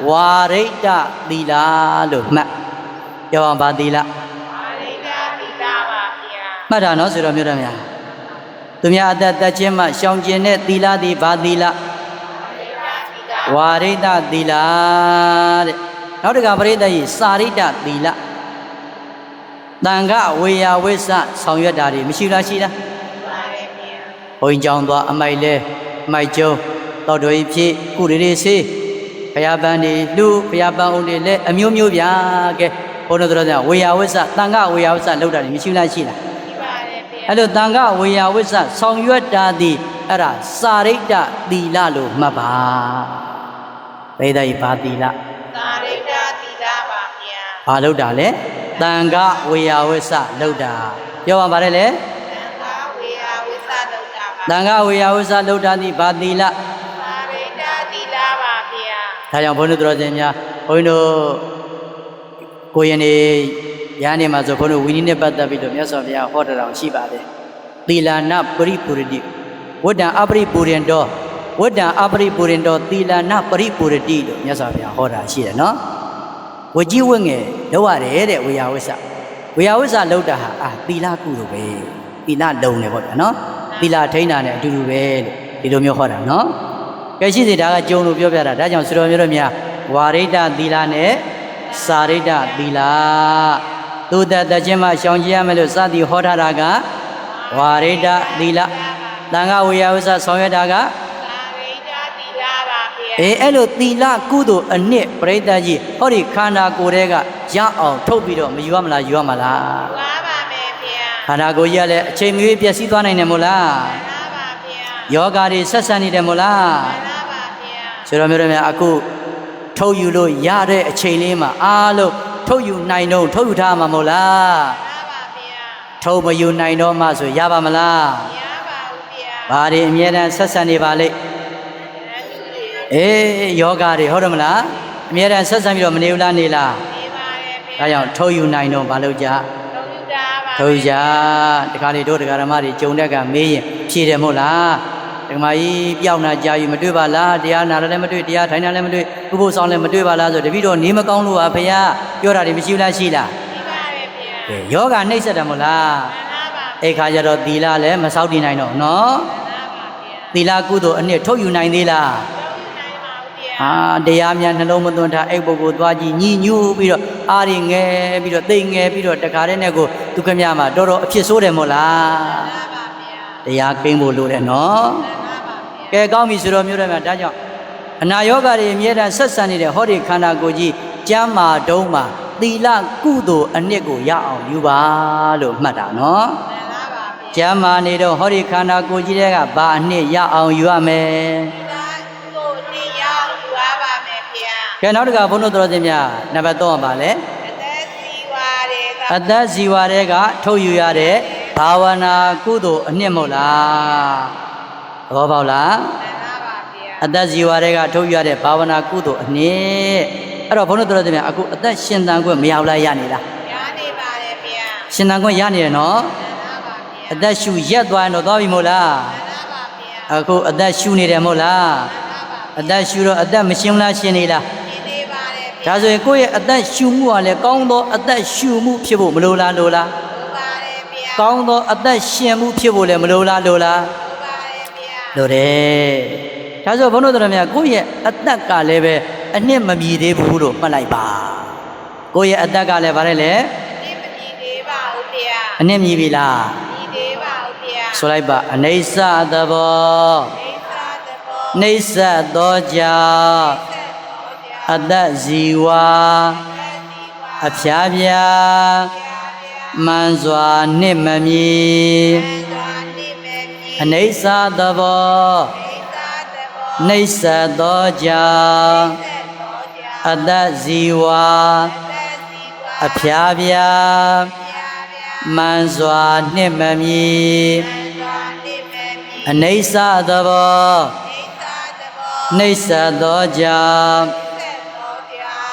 ဝါရိတ္တသီလလို့မှတ်ပြောအောင်ပါသီလဝါရိတ္တသီလပါဗျာမှတ်တာနော်ဆိုတော့မြို့တော်များသူများအသက်သက်ချင်းမှရှောင်ကျင်တဲ့သီလသည်ဘာသီလဝါရိတ္တသီလတဲ့နောက်တကပရိသတ်ကြီးစာရိတ္တသီလတန်ခဝေယဝိဆဆောင်ရွက်တာတွေမရှိလားရှိလားပါတယ်ဗျာဘုန်းကြီးကျောင်းသွားအမိုက်လဲအမိုက်ကျုံတောက်တော်ကြီးဖြစ်ကုရီတွေစေးဘုရားပန်းတွေလူဘုရားပန်းအုပ်တွေလဲအမျိုးမျိုးဗျာကဲဘုန်းတော်တို့ကဝေယဝိဆတန်ခဝေယဝိဆလောက်တာတွေမရှိလားရှိလားရှိပါတယ်ဗျာအဲ့လိုတန်ခဝေယဝိဆဆောင်ရွက်တာသည်အဲ့ဒါစာရိတ္တသီလလို့မှတ်ပါပရိသတ်ကြီးဘာသီလစာရိတ္တသီလပါဗျာဘာလောက်တာလဲတန်ခဝေယဝိဆလောက်တာပြောပါပါတယ်လေတန်ခဝေယဝိဆလောက်တာပါတန်ခဝေယဝိဆလောက်တာသည်ဘာသီလစာရိတ္တသီလပါဗျာဒါကြောင့်ဘုန်းတော်ရှင်များဘုန်းတို့ကိုရင်နေရဟန်းနေမှာဆိုဘုန်းတို့ဝိနည်းနဲ့ပတ်သက်ပြီးတော့မြတ်စွာဘုရားဟောတော်ရှိပါတယ်သီလနာပရိပူရတိဝတ္တံအပရိပူရင်တော်ဝတ္တံအပရိပူရင်တော်သီလနာပရိပူရတိလို့မြတ်စွာဘုရားဟောတာရှိတယ်နော်ဝကြီးဝငယ်လောက်ရတယ်တဲ့ဝေယဝိဆဝေယဝိဆလောက်တာဟာသီလကုလို့ပဲသီလလုံတယ်ပေါ့ဗျာနော်သီလထိန်းတာနဲ့အတူတူပဲလို့ဒီလိုမျိုးဟောတာနော်ကဲရှိစေဒါကကြုံလို့ပြောပြတာဒါကြောင့်စတော်မျိုးတို့များဝါရိတ္တသီလနဲ့ စာရိတ္တသီလသူတခြင်းမှရှောင်ကြရမယ်လို့စသည်ဟောထားတာကဝါရိတ္တသီလတန်ခါဝေယဝဆဆောင်ရွက်တာကအဲ့လိုသီလကုသိုလ်အနှစ်ပရိသတ်ကြီးဟောဒီခန္ဓာကိုယ်တည်းကရအောင်ထုတ်ပြီးတော့မယူရမလားယူရမလားယူပါပါမယ်ဗျာခန္ဓာကိုယ်ကြီးကလည်းအချိန်မရွေးပျက်စီးသွားနိုင်တယ်မို့လားမှန်ပါပါဗျာယောဂါတွေဆက်ဆံနေတယ်မို့လားမှန်ပါပါဗျာဆိုတော့မျိုးတွေများအခုထုတ်ယူလို့ရတဲ့အချိန်လေးမှာအားလုံးထုတ်ယူနိုင်တော့ထုတ်ယူထားမှာမို့လားမှန်ပါပါဗျာထုတ်မယူနိုင်တော့မှဆိုရပါမလားရပါဘူးဗျာဘာတွေအမြဲတမ်းဆက်ဆံနေပါလိမ့်ယောဂါတွေဟုတ်တယ်မလားအမြဲတမ်းဆက်ဆံပြီးတော့မနေဘူးလားနေလားနေပါတယ်ဗျာဒါကြောင့်ထုတ်ယူနိုင်တော့ဘာလို့ကြထုတ်ယူတာပါထုတ်ယူကြတခါလေတို့တရားဓမ္မတွေကြုံတဲ့ကမေးရင်ဖြေတယ်မဟုတ်လားဒကမာကြီးပြောင်းတာကြာယူမတွေ့ပါလားတရားနာလည်းမတွေ့တရားထိုင်တာလည်းမတွေ့ဥပုသ်ဆောင်လည်းမတွေ့ပါလားဆိုတပည့်တော်နေမကောင်းလို့ပါဖေပြောတာတွေမရှိဘူးလားရှိလားရှိပါတယ်ဗျာယောဂနှိမ့်ဆက်တယ်မဟုတ်လားမှန်ပါပါအဲ့ခါကျတော့သီလလည်းမစောင့်တည်နိုင်တော့နော်မှန်ပါပါဗျာသီလကုသိုလ်အနှစ်ထုတ်ယူနိုင်သေးလားတရားများနှလုံးမသွင်းထားအဲ့ပုဂ္ဂိုလ်သွားကြည့်ညီညူးပြီးတော့အားရငယ်ပြီးတော့သိငယ်ပြီးတော့တခါတည်းနဲ့ကိုဒုက္ခမြမှာတော်တော်အဖြစ်ဆိုးတယ်မို့လားမှန်ပါဗျာတရားကိန်းဖို့လိုတယ်နော်မှန်ပါပါကဲကောင်းပြီဆိုတော့မျိုးတွေမှာဒါကြောင့်အနာယောဂတွေအမြဲတမ်းဆက်ဆံနေတဲ့ဟောဒီခန္ဓာကိုယ်ကြီးကျမ်းမာတုံးမှာသီလကုသိုလ်အနှစ်ကိုရအောင်ယူပါလို့မှတ်တာနော်မှန်ပါပါကျမ်းမာနေတော့ဟောဒီခန္ဓာကိုယ်ကြီးတွေကဘာအနှစ်ရအောင်ယူရမယ်ကဲနောက်တကဘုန်းတော်တော်စင်များနံပါတ်3ပါလေအသက်ဇီဝတွေကထုတ်ယူရတဲ့ဘာဝနာကုသိုလ်အနှစ်မဟုတ်လားသဘောပေါက်လားမှန်ပါပါဗျာအသက်ဇီဝတွေကထုတ်ယူရတဲ့ဘာဝနာကုသိုလ်အနှစ်အဲ့တော့ဘုန်းတော်တော်စင်များအခုအသက်ရှင်သန်ခွင့်မရောက်လားရနေလားရနေပါတယ်ဗျာရှင်သန်ခွင့်ရနေရနော်မှန်ပါပါဗျာအသက်ရှူရက်သွားရင်တော့သွားပြီမို့လားမှန်ပါပါဗျာအခုအသက်ရှူနေတယ်မို့လားမှန်ပါပါအသက်ရှူတော့အသက်မရှင်းလားရှင်းနေလားဒါဆိုရင်ကိုယ့်ရဲ့အသက်ရှူမှုကလည်းကောင်းသောအသက်ရှူမှုဖြစ်ဖို့မလိုလားလိုလားလိုပါတယ်ဗျာကောင်းသောအသက်ရှင်မှုဖြစ်ဖို့လည်းမလိုလားလိုလားလိုပါတယ်ဗျာလိုတယ်ဒါဆိုဘုန်းတော်တော်များကိုယ့်ရဲ့အသက်ကလည်းပဲအနှစ်မမြည်သေးဘူးလို့မှတ်လိုက်ပါကိုယ့်ရဲ့အသက်ကလည်းဗါတယ်လေအနှစ်မမြည်သေးပါဘူးဗျာအနှစ်မြည်ပြီလားမြည်သေးပါဘူးဗျာဆိုလိုက်ပါအနိစ္စသဘောနိစ္စသောကြောင့်အသက်ဇီဝအဖျားပြာမှန်စွာနှစ်မမြည်အနိစ္စသဘောနိစ္စသောကြောင့်အသက်ဇီဝအဖျားပြာမှန်စွာနှစ်မမြည်အနိစ္စသဘောနိစ္စသောကြောင့်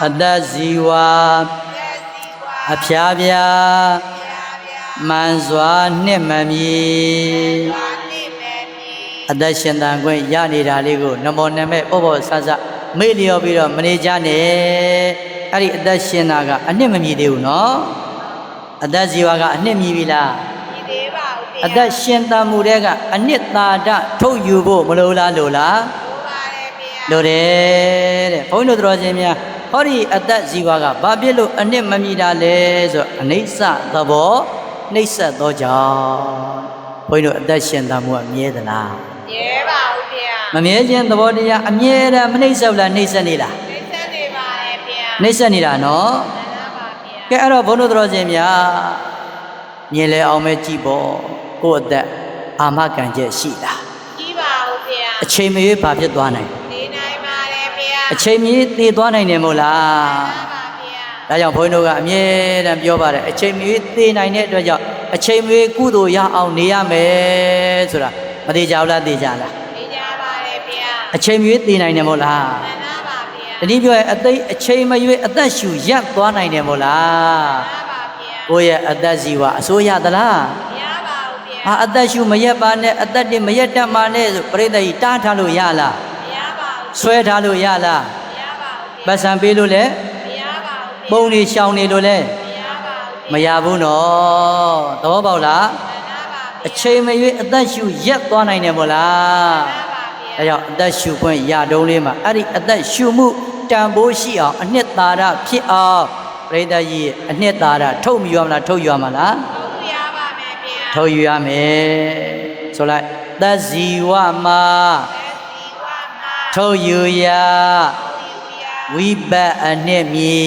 အသက်ဇီဝအဖျားပြာမှန်စွာနှစ်မမြည်အသက်ရှင်သန်ခွင့်ရနေတာလေးကိုနမောနမဲဩဘောဆဆမေ့လျော်ပြီးတော့မနေကြနဲ့အဲ့ဒီအသက်ရှင်တာကအနှစ်မမြည်သေးဘူးနော်အသက်ဇီဝကအနှစ်မြည်ပြီလားမြည်သေးပါဘူးအသက်ရှင်သန်မှုတွေကအနှစ်သာဒထုတ်ယူဖို့မလိုလားလိုလားလိုပါတယ်ဗျာလိုတယ်တဲ့ဘုန်းကြီးတို့တော်ရှင်များဟောဒီအသက်ဇီဝကဘာဖြစ်လို့အနှစ်မမြည်တာလဲဆိုအနိစ္စသဘောနှိစ္စသောကြောင့်ဘုန်းကြီးတို့အသက်ရှင်သန်မှုအမြဲသလားမြဲပါဘူးဗျာမမြဲခြင်းသဘောတရားအမြဲတမ်းမနှိစ္စဘူးလားနှိစ္စနေလားနှိစ္စနေပါတယ်ဗျာနှိစ္စနေတာနော်မှန်ပါပါဗျာကဲအဲ့တော့ဘုန်းတော်တော်ရှင်များမြင်လဲအောင်ပဲကြည့်ပေါ့ကိုယ့်အသက်အာမခံချက်ရှိလားရှိပါဘူးဗျာအချိန်မရွေးဘာဖြစ်သွားနိုင်နေနိုင်ပါတယ်ဗျာအချိန်မရွေးသေသွားနိုင်တယ်မို့လားမှန်ပါဗျာဒါကြောင့်ဘုန်းတော်ကအမြဲတမ်းပြောပါတယ်အချိန်မရွေးသေနိုင်တဲ့အတွက်ကြောင့်အချိန်မရွေးကုသိုလ်ရအောင်နေရမယ်ဆိုတာမသေးကြဘူးလားသေကြလားသေကြပါတယ်ဗျာအချိန်မရွေးသေနိုင်တယ်မို့လားမှန်ပါပါဗျာတတိပြောရဲ့အသိအချိန်မရွေးအသက်ရှူရပ်သွားနိုင်တယ်မို့လားမှန်ပါဗျာကိုယ့်ရဲ့အသက်ဇီဝအစိုးရသလားမရပါဘူးဗျာအသက်ရှူမရက်ပါနဲ့အသက်တင်မရက်တတ်ပါနဲ့ဆိုပြိတ္တိတားထားလို့ရလားမရပါဘူးဆွဲထားလို့ရလားမရပါဘူးပတ်စံပေးလို့လဲမရပါဘူးပုံနေရှောင်နေလို့လဲမရပါဘူးမရဘူးနော်သဘောပေါက်လားအချိန်မရွေးအသက်ရှူရက်သွားနိုင်တယ်မို့လားဒါကြောင့်အသက်ရှူခွင့်ရတုံးလေးမှာအဲ့ဒီအသက်ရှူမှု တန်ဖိုးရှိအောင်အနှစ်သာရဖြစ်အောင်ပရိသတ်ကြီးအနှစ်သာရထုတ်မိရမလားထုတ်ယူရမလားထုတ်ယူရမယ်ဆိုလိုက်သက်ဇီဝမှာထုတ်ယူရဝိပတ်အနှစ်မြေ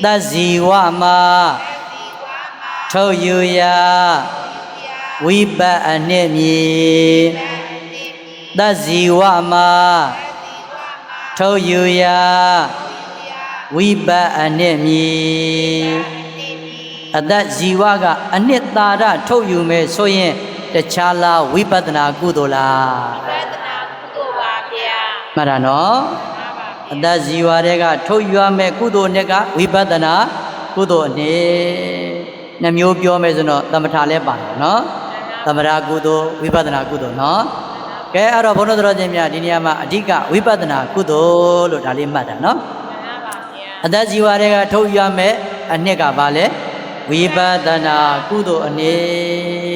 သက်ဇီဝမှာထုတ်ယူရဝိပတ်အနှစ်မြေသက်ဇီဝမှာထုတ်ယူရဝိပတ်အနှစ်မြေအသက်ဇီဝကအနှစ်သာရထုတ်ယူမယ်ဆိုရင်တခြားလားဝိပဿနာကုသိုလ်လားဝိပဿနာကုသိုလ်ပါဗျာမှတ်တာနော်အသက်ဇီဝတွေကထုတ်ယူရမယ်ကုသိုလ်နဲ့ကဝိပဿနာကုသိုလ်အနေနှမျိုးပြောမယ်ဆိုတော့သမထလည်းပါတယ်နော်သမထကုသိုလ်ဝိပဿနာကုသိုလ်နော်ကဲအဲ့တော့ဘုန်းတော်တော်ချင်းများဒီနေရာမှာအဓိကဝိပဿနာကုသိုလ်လို့ဒါလေးမှတ်တာနော်အသက်ဇီဝတွေကထုတ်ယူရမယ်အနှစ်ကဘာလဲဝိပဿနာကုသိုလ်အနေ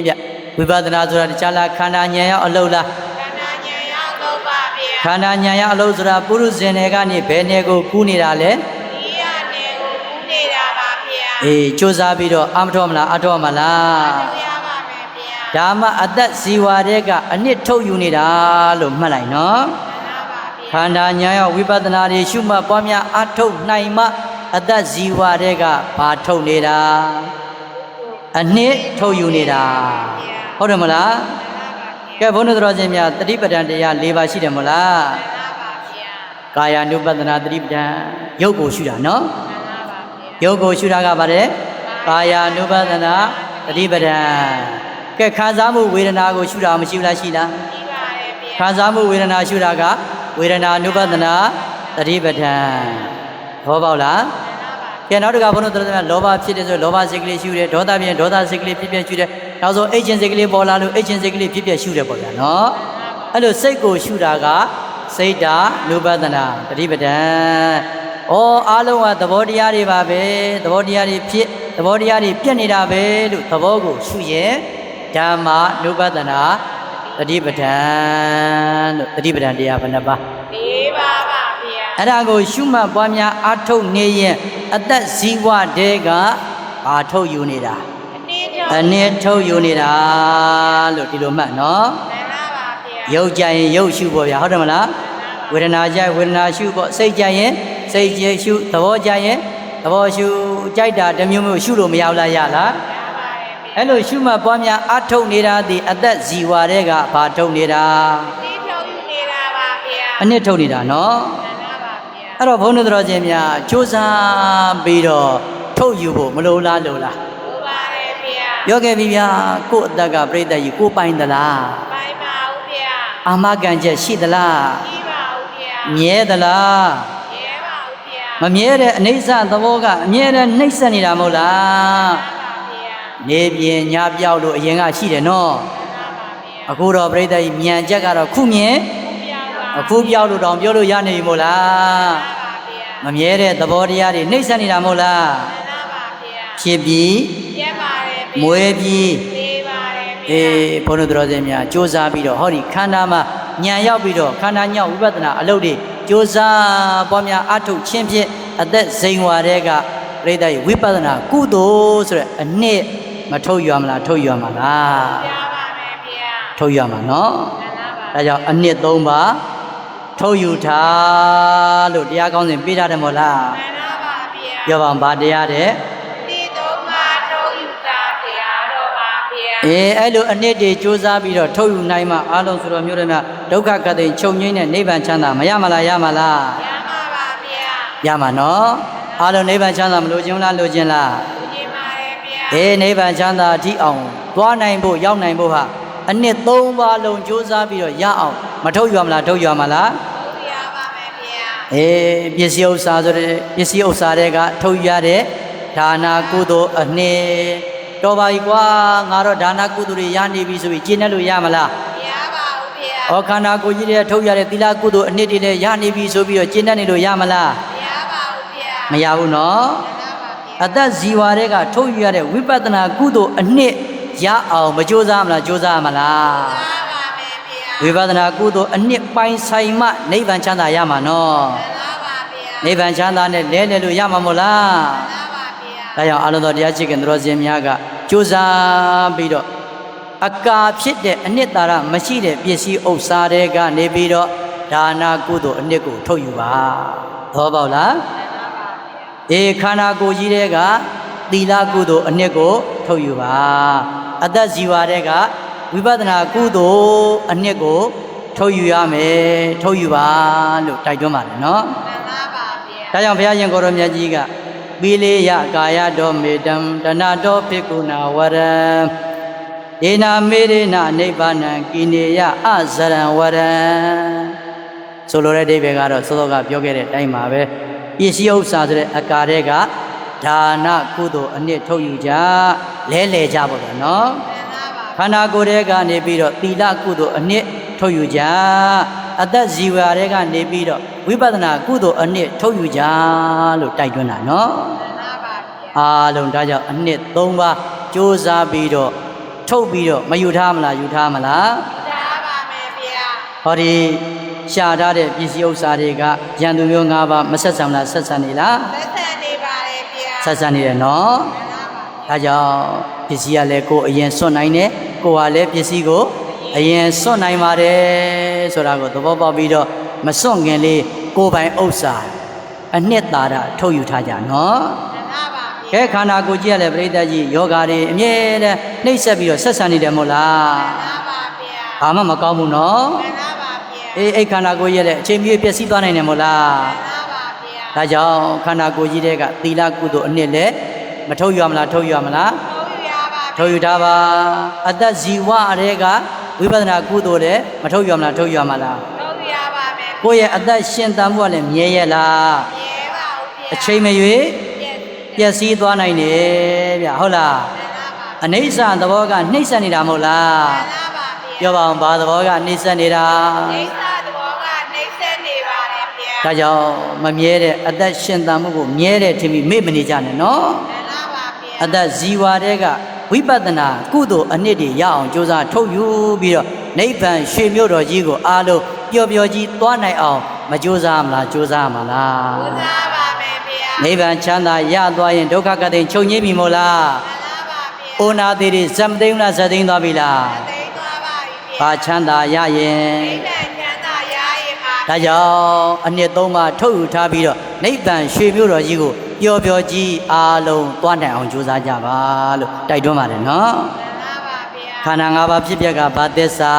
ဗျဝိပဿနာဆိုတာတခြားလားခန္ဓာဉာဏ်ရောက်အလုပ်လားခန္ဓာဉာဏ်ရောက်အလုပ်ပါဗျာခန္ဓာဉာဏ်ရောက်အလုပ်ဆိုတာပုရုဇဉ်တွေကနေဘယ်နယ်ကိုကူးနေတာလဲဒီရနယ်ကိုကူးနေတာပါဗျာအေးကြိုးစားပြီးတော့အမထောမလားအထောမလားအထောရပါမယ်ဗျာဒါမှအသက်ဇီဝတွေကအနှစ်ထုတ်ယူနေတာလို့မှတ်လိုက်နော်ခန္ဓာဉာဏ်ရောက်ဝိပဿနာတွေရှုမှတ်ပွားများအထုတ်နိုင်မှအသက်ဇီဝတွေကဘာထုတ်နေတာအနှစ်ထုတ်ယူနေတာဟုတ်တယ်မလားကဲဘုန်းတော်ရှင်များတတိပဒံတရား၄ပါးရှိတယ်မလားကာယ ानु ပတ္တနာတတိပဒံရုပ်ကိုရှုတာနော်ရုပ်ကိုရှုတာကဘာလဲကာယ ानु ပတ္တနာတတိပဒံကဲခံစားမှုဝေဒနာကိုရှုတာမရှိဘူးလားရှိလားရှိပါတယ်ဗျာခံစားမှုဝေဒနာရှုတာကဝေဒနာ ानु ပတ္တနာတတိပဒံဘောပေါက်လားကဲနောက်တစ်ခါဘုန်းတော်တို့လောဘဖြစ်တယ်ဆိုလောဘစိတ်ကလေးရှုတယ်ဒေါသဖြစ်ရင်ဒေါသစိတ်ကလေးဖြစ်ဖြစ်ရှုတယ်နောက်ဆုံးအိတ်ချင်းစိတ်ကလေးပေါ်လာလို့အိတ်ချင်းစိတ်ကလေးဖြစ်ဖြစ်ရှုတယ်ပေါ့ဗျာနော်အဲ့လိုစိတ်ကိုရှုတာကစိတ်တာနုပဒနာတတိပဒံဩအားလုံးကသဘောတရားတွေပါပဲသဘောတရားတွေဖြစ်သဘောတရားတွေပြည့်နေတာပဲလို့သဘောကိုရှုရင်ဓမ္မနုပဒနာတတိပဒံလို့တတိပဒံတရားဘယ်နှပါ၄ပါးပါဗျာအဲ့ဒါကိုရှုမှတ်ပွားများအားထုတ်နေရင်အသက်ဇီဝတဲကအာထုတ်ယူနေတာအနှစ်ထုတ်ယူနေတာလို့ဒီလိုမှတ်နော်မှန်ပါပါဗျာရုပ်ကြရင်ရုပ်ရှုပေါ့ဗျာဟုတ်တယ်မလားဝေဒနာကြဝေဒနာရှုပေါ့စိတ်ကြရင်စိတ်ကြရှုသဘောကြရင်သဘောရှုကြိုက်တာတစ်မျိုးမျိုးရှုလို့မရဘူးလားရလားအဲ့လိုရှုမှတ်ပွားများအားထုတ်နေတာဒီအသက်ဇီဝတဲကဘာထုတ်နေတာအနှစ်ထုတ်ယူနေတာပါဗျာအနှစ်ထုတ်နေတာနော်အဲ့တော့ဘုန်းတော်ချင်းများကြိုးစားပြီးတော့ထုတ်ယူဖို့မလိုလားလို့လားလိုပါတယ်ဗျာပြောခဲ့ပြီဗျာကို့အတက်ကပြိတ္တကြီးကိုပိုင်သလားပိုင်ပါဦးဗျာအာမခံချက်ရှိသလားရှိပါဦးဗျာမြဲသလားမြဲပါဦးဗျာမမြဲတဲ့အနိစ္စသဘောကအမြဲတမ်းနှိမ့်ဆက်နေတာမဟုတ်လားမှန်ပါဗျာနေပြင်ညပြောက်လို့အရင်ကရှိတယ်နော်မှန်ပါဗျာအခုတော့ပြိတ္တကြီးမြန်ချက်ကတော့ခုမြင်အခုပြောက်လို့တောင်ပြောလို့ရနေပြီမို့လားမမြဲတဲ့သဘောတရားတွေနှိမ့်ဆက်နေတာမို့လားဖြစ်ပြီးပြတ်ပါတယ်မွေးပြီးသေးပါတယ်အေးဘုန်းတော်တော်စင်များစ조사ပြီးတော့ဟောဒီခန္ဓာမှာဉာဏ်ရောက်ပြီးတော့ခန္ဓာညောက်ဝိပဿနာအလုပ်တွေစ조사ပွားများအထုတ်ခြင်းဖြင့်အသက်ဇိမ်ဝါတဲ့ကပြိတ္တရဲ့ဝိပဿနာကုသိုလ်ဆိုတဲ့အနှစ်မထုတ်ရမလားထုတ်ရမှာလားရပါမယ်ဗျာထုတ်ရမှာနော်ဒါကြောင့်အနှစ်၃ပါးထုတ်ယူထားလို့တရားကောင်းစဉ်ပေးထားတယ်မို့လားမှန်ပါပါဗျာပြောပါဘာတရားတဲ့ဒီသုံးပါးထုတ်ယူတာတရားတော်ပါဗျာအဲ့လိုအနှစ်တွေစ조사ပြီးတော့ထုတ်ယူနိုင်မှအားလုံးဆိုတော်မျိုးတွေများဒုက္ခကတိချုပ်ငြိမ်းတဲ့နိဗ္ဗာန်ချမ်းသာမရမလားရမလားရမှာပါဗျာရမှာနော်အားလုံးနိဗ္ဗာန်ချမ်းသာမလို့ခြင်းလားလို့ခြင်းလားလို့ခြင်းပါတယ်ဗျာနိဗ္ဗာန်ချမ်းသာအထိအောင်သွားနိုင်ဖို့ရောက်နိုင်ဖို့ဟာအနှစ်၃ပါးလုံးစ조사ပြီးတော့ရအောင်မထုတ်ယူရမလားထုတ်ယူရမလားထုတ်ရပါမယ်ဗျာပစ္စည်းဥစ္စာဆိုတဲ့ပစ္စည်းဥစ္စာတွေကထုတ်ရတဲ့ဒါနာကုသိုလ်အနှစ်တော်ပါ ਈ ကွာငါတော့ဒါနာကုသိုလ်တွေရနေပြီဆိုပြီးကျင့်တတ်လို့ရမလားမရပါဘူးဗျာခန္ဓာကိုယ်ကြီးတွေထုတ်ရတဲ့သီလကုသိုလ်အနှစ်တွေလည်းရနေပြီဆိုပြီးတော့ကျင့်တတ်နေလို့ရမလားမရပါဘူးဗျာမရဘူးနော်အသက်ဇီဝတွေကထုတ်ရတဲ့ဝိပဿနာကုသိုလ်အနှစ်ရအောင်မကြိုးစားမလားကြိုးစားမလားကြိုးစားပါမယ်ဗျာ ဝိပဿနာကုသိုလ်အနှစ်ပိုင်ဆိုင်မှနိဗ္ဗာန်ချမ်းသာရမှာနော် မှန်ပါပါဗျာ နိဗ္ဗာန်ချမ်းသာနဲ့လဲလှယ်လို့ရမှာမို့လား မှန်ပါပါဗျာ ဒါကြောင့်အလုံးတော်တရားချစ်ခင်သူတော်စင်များကကြိုးစားပြီးတော့အကာဖြစ်တဲ့အနှစ်သာရမရှိတဲ့ပစ္စည်းဥစ္စာတွေကနေပြီးတော့ဒါနာကုသိုလ်အနှစ်ကိုထုတ်ယူပါသဘောပေါက်လားအေးခန္ဓာကိုယ်ကြီးတွေကသီလကုသိုလ်အနှစ်ကိုထုတ်ယူပါအသက်ဇီဝတွေကဝိပဿနာကုသိုလ်အနှစ်ကိုထုတ်ယူရမယ်ထုတ်ယူပါလို့တိုက်တွန်းပါတယ်နော် မှန်ပါပါဗျာ ဒါကြောင့်ဘုရားရှင်ကိုရောမြတ်ကြီးကပီလေယကာယတော်မေတံတဏတော်ភិက္ခုနာဝရံဧနာမေရိနာနိဗ္ဗာနံကိနေယအဇရံဝရံဆိုလိုတဲ့အိဗေကတော့စောစောကပြောခဲ့တဲ့အတိုင်းပါပဲပစ္စည်းဥစ္စာဆိုတဲ့အကာတွေကဒါနကုသိုလ်အနှစ်ထုတ်ယူကြလဲလှယ်ကြပါတော့နော် မှန်ပါပါ ခန္ဓာကိုယ်တွေကနေပြီးတော့သီလကုသိုလ်အနှစ်ထုတ်ယူကြအသက်ဇီဝတွေကနေပြီးတော့ဝိပဿနာကုသိုလ်အနှစ်ထုတ်ယူကြလို့တိုက်တွန်းတာနော် မှန်ပါပါဗျာ အားလုံးဒါကြောင့်အနှစ်၃ပါးကြိုးစားပြီးတော့ထုတ်ပြီးတော့မယူထားမလားယူထားမလား မှန်ပါပါမယ်ဗျာ ဟောဒီရှာထားတဲ့ပစ္စည်းဥစ္စာတွေကရန်သူမျိုး၅ပါးမဆက်ဆံလားဆက်ဆံနေလား သက်သက်နေပါတယ်ဗျာ ဆက်ဆံနေတယ်နော် မှန်ပါပါ ဒါကြောင့်ပစ္စည်းကလည်းကိုယ်အရင်စွန့်နိုင်တယ်ကိုယ်ကလည်းပစ္စည်းကိုအရင်စွန့်နိုင်ပါတယ်ဆိုတာကိုသဘောပေါက်ပြီးတော့မစွန့်ခင်လေးကိုယ်ပိုင်ဥစ္စာအနှစ်သာရထုတ်ယူထားကြနော် မှန်ပါပါ ကဲခန္ဓာကိုယ်ကြီးကလည်းပြိတ္တကြီးယောဂါတွေအမြဲတမ်းနှိမ့်ဆက်ပြီးတော့ဆက်ဆံနေတယ်မို့လား မှန်ပါဗျာ ဘာမှမကောင်းဘူးနော် မှန်ပါပါဗျာ အေးအဲ့ခန္ဓာကိုယ်ကြီးကလည်းအချိန်ပြည့်ပျက်စီးသွားနိုင်တယ်မို့လား မှန်ပါပါဗျာ ဒါကြောင့်ခန္ဓာကိုယ်ကြီးတွေကသီလကုသိုလ်အနှစ်လည်းမထုတ်ယူရမလားထုတ်ယူရမလား ထုတ်ရပါ ထုတ်ယူထားပါအသက်ဇီဝတွေကဝိပဿနာကုသိုလ်လည်းမထုတ်ယူရမလားထုတ်ယူရမလား ထုတ်ရပါမယ် ကိုယ့်ရဲ့အသက်ရှင်သန်မှုကလည်းမြဲရဲ့လား ရဲပါဦးဗျာ အချိန်မရွေး ပြည့် ပျက်စီးသွားနိုင်တယ်ဗျဟုတ်လား မှန်ပါပါ အနိစ္စသဘောကနှိမ့်ဆက်နေတာမဟုတ်လား မှန်ပါပါဗျာ ပြောပါအောင်ဘာသဘောကနှိမ့်ဆက်နေတာ နေစာသဘောကနှိမ့်ဆက်နေပါတယ်ဗျာ ဒါကြောင့်မမြဲတဲ့အသက်ရှင်သန်မှုကိုမြဲတဲ့ထင်ပြီးမေ့မနေကြနဲ့နော် မှန်ပါပါဗျာ အသက်ဇီဝတွေကဝိပဿနာကုသိုလ်အနှစ်တွေရအောင်ကြိုးစားထုတ်ယူပြီးတော့နိဗ္ဗာန်ရွှေမြို့တော်ကြီးကိုအားလုံးပျော်ပျော်ကြီးသွားနိုင်အောင်မကြိုးစားမလားကြိုးစားမလား ဘုရားပါမယ်ဗျာ နိဗ္ဗာန်ချမ်းသာရသွားရင်ဒုက္ခကတိန်ချုပ်ငြိမ်းပြီမို့လား မှန်ပါပါဗျာ အိုနာသေးတွေဇမသိန်းလားဇသိန်းသွားပြီလား သိသွားပါပြီဗျာ ဘာချမ်းသာရရင် နိဗ္ဗာန်ချမ်းသာရရင်ပါ ဒါကြောင့်အနှစ်၃ပါးထုတ်ယူထားပြီးတော့နိဗ္ဗာန်ရွှေမြို့တော်ကြီးကိုပျော်ပျော်ကြီးအားလုံးသွားနိုင်အောင်ကြိုးစားကြပါလို့တိုက်တွန်းပါတယ်နော် မှန်ပါပါဗျာ ခန္ဓာ၅ပါးဖြစ်ပျက်ကဘာသစ္စာ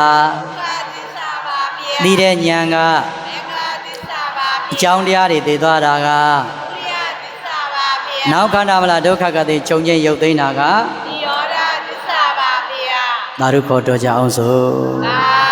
ဘုရားသစ္စာပါဗျာ သိတဲ့ဉာဏ်က မေဃသစ္စာပါ အ ဗျာ ကြောင်းတရားတွေသိသွားတာက ဘုရားသစ္စာပါဗျာ နောက်ခန္ဓာမလားဒုက္ခကတိခြုံချင်းရုပ်သိမ်းတာက ဒီရောဓသစ္စာပါဗျာ သာဓုခေါ်တော်ကြအောင်ဆို သာ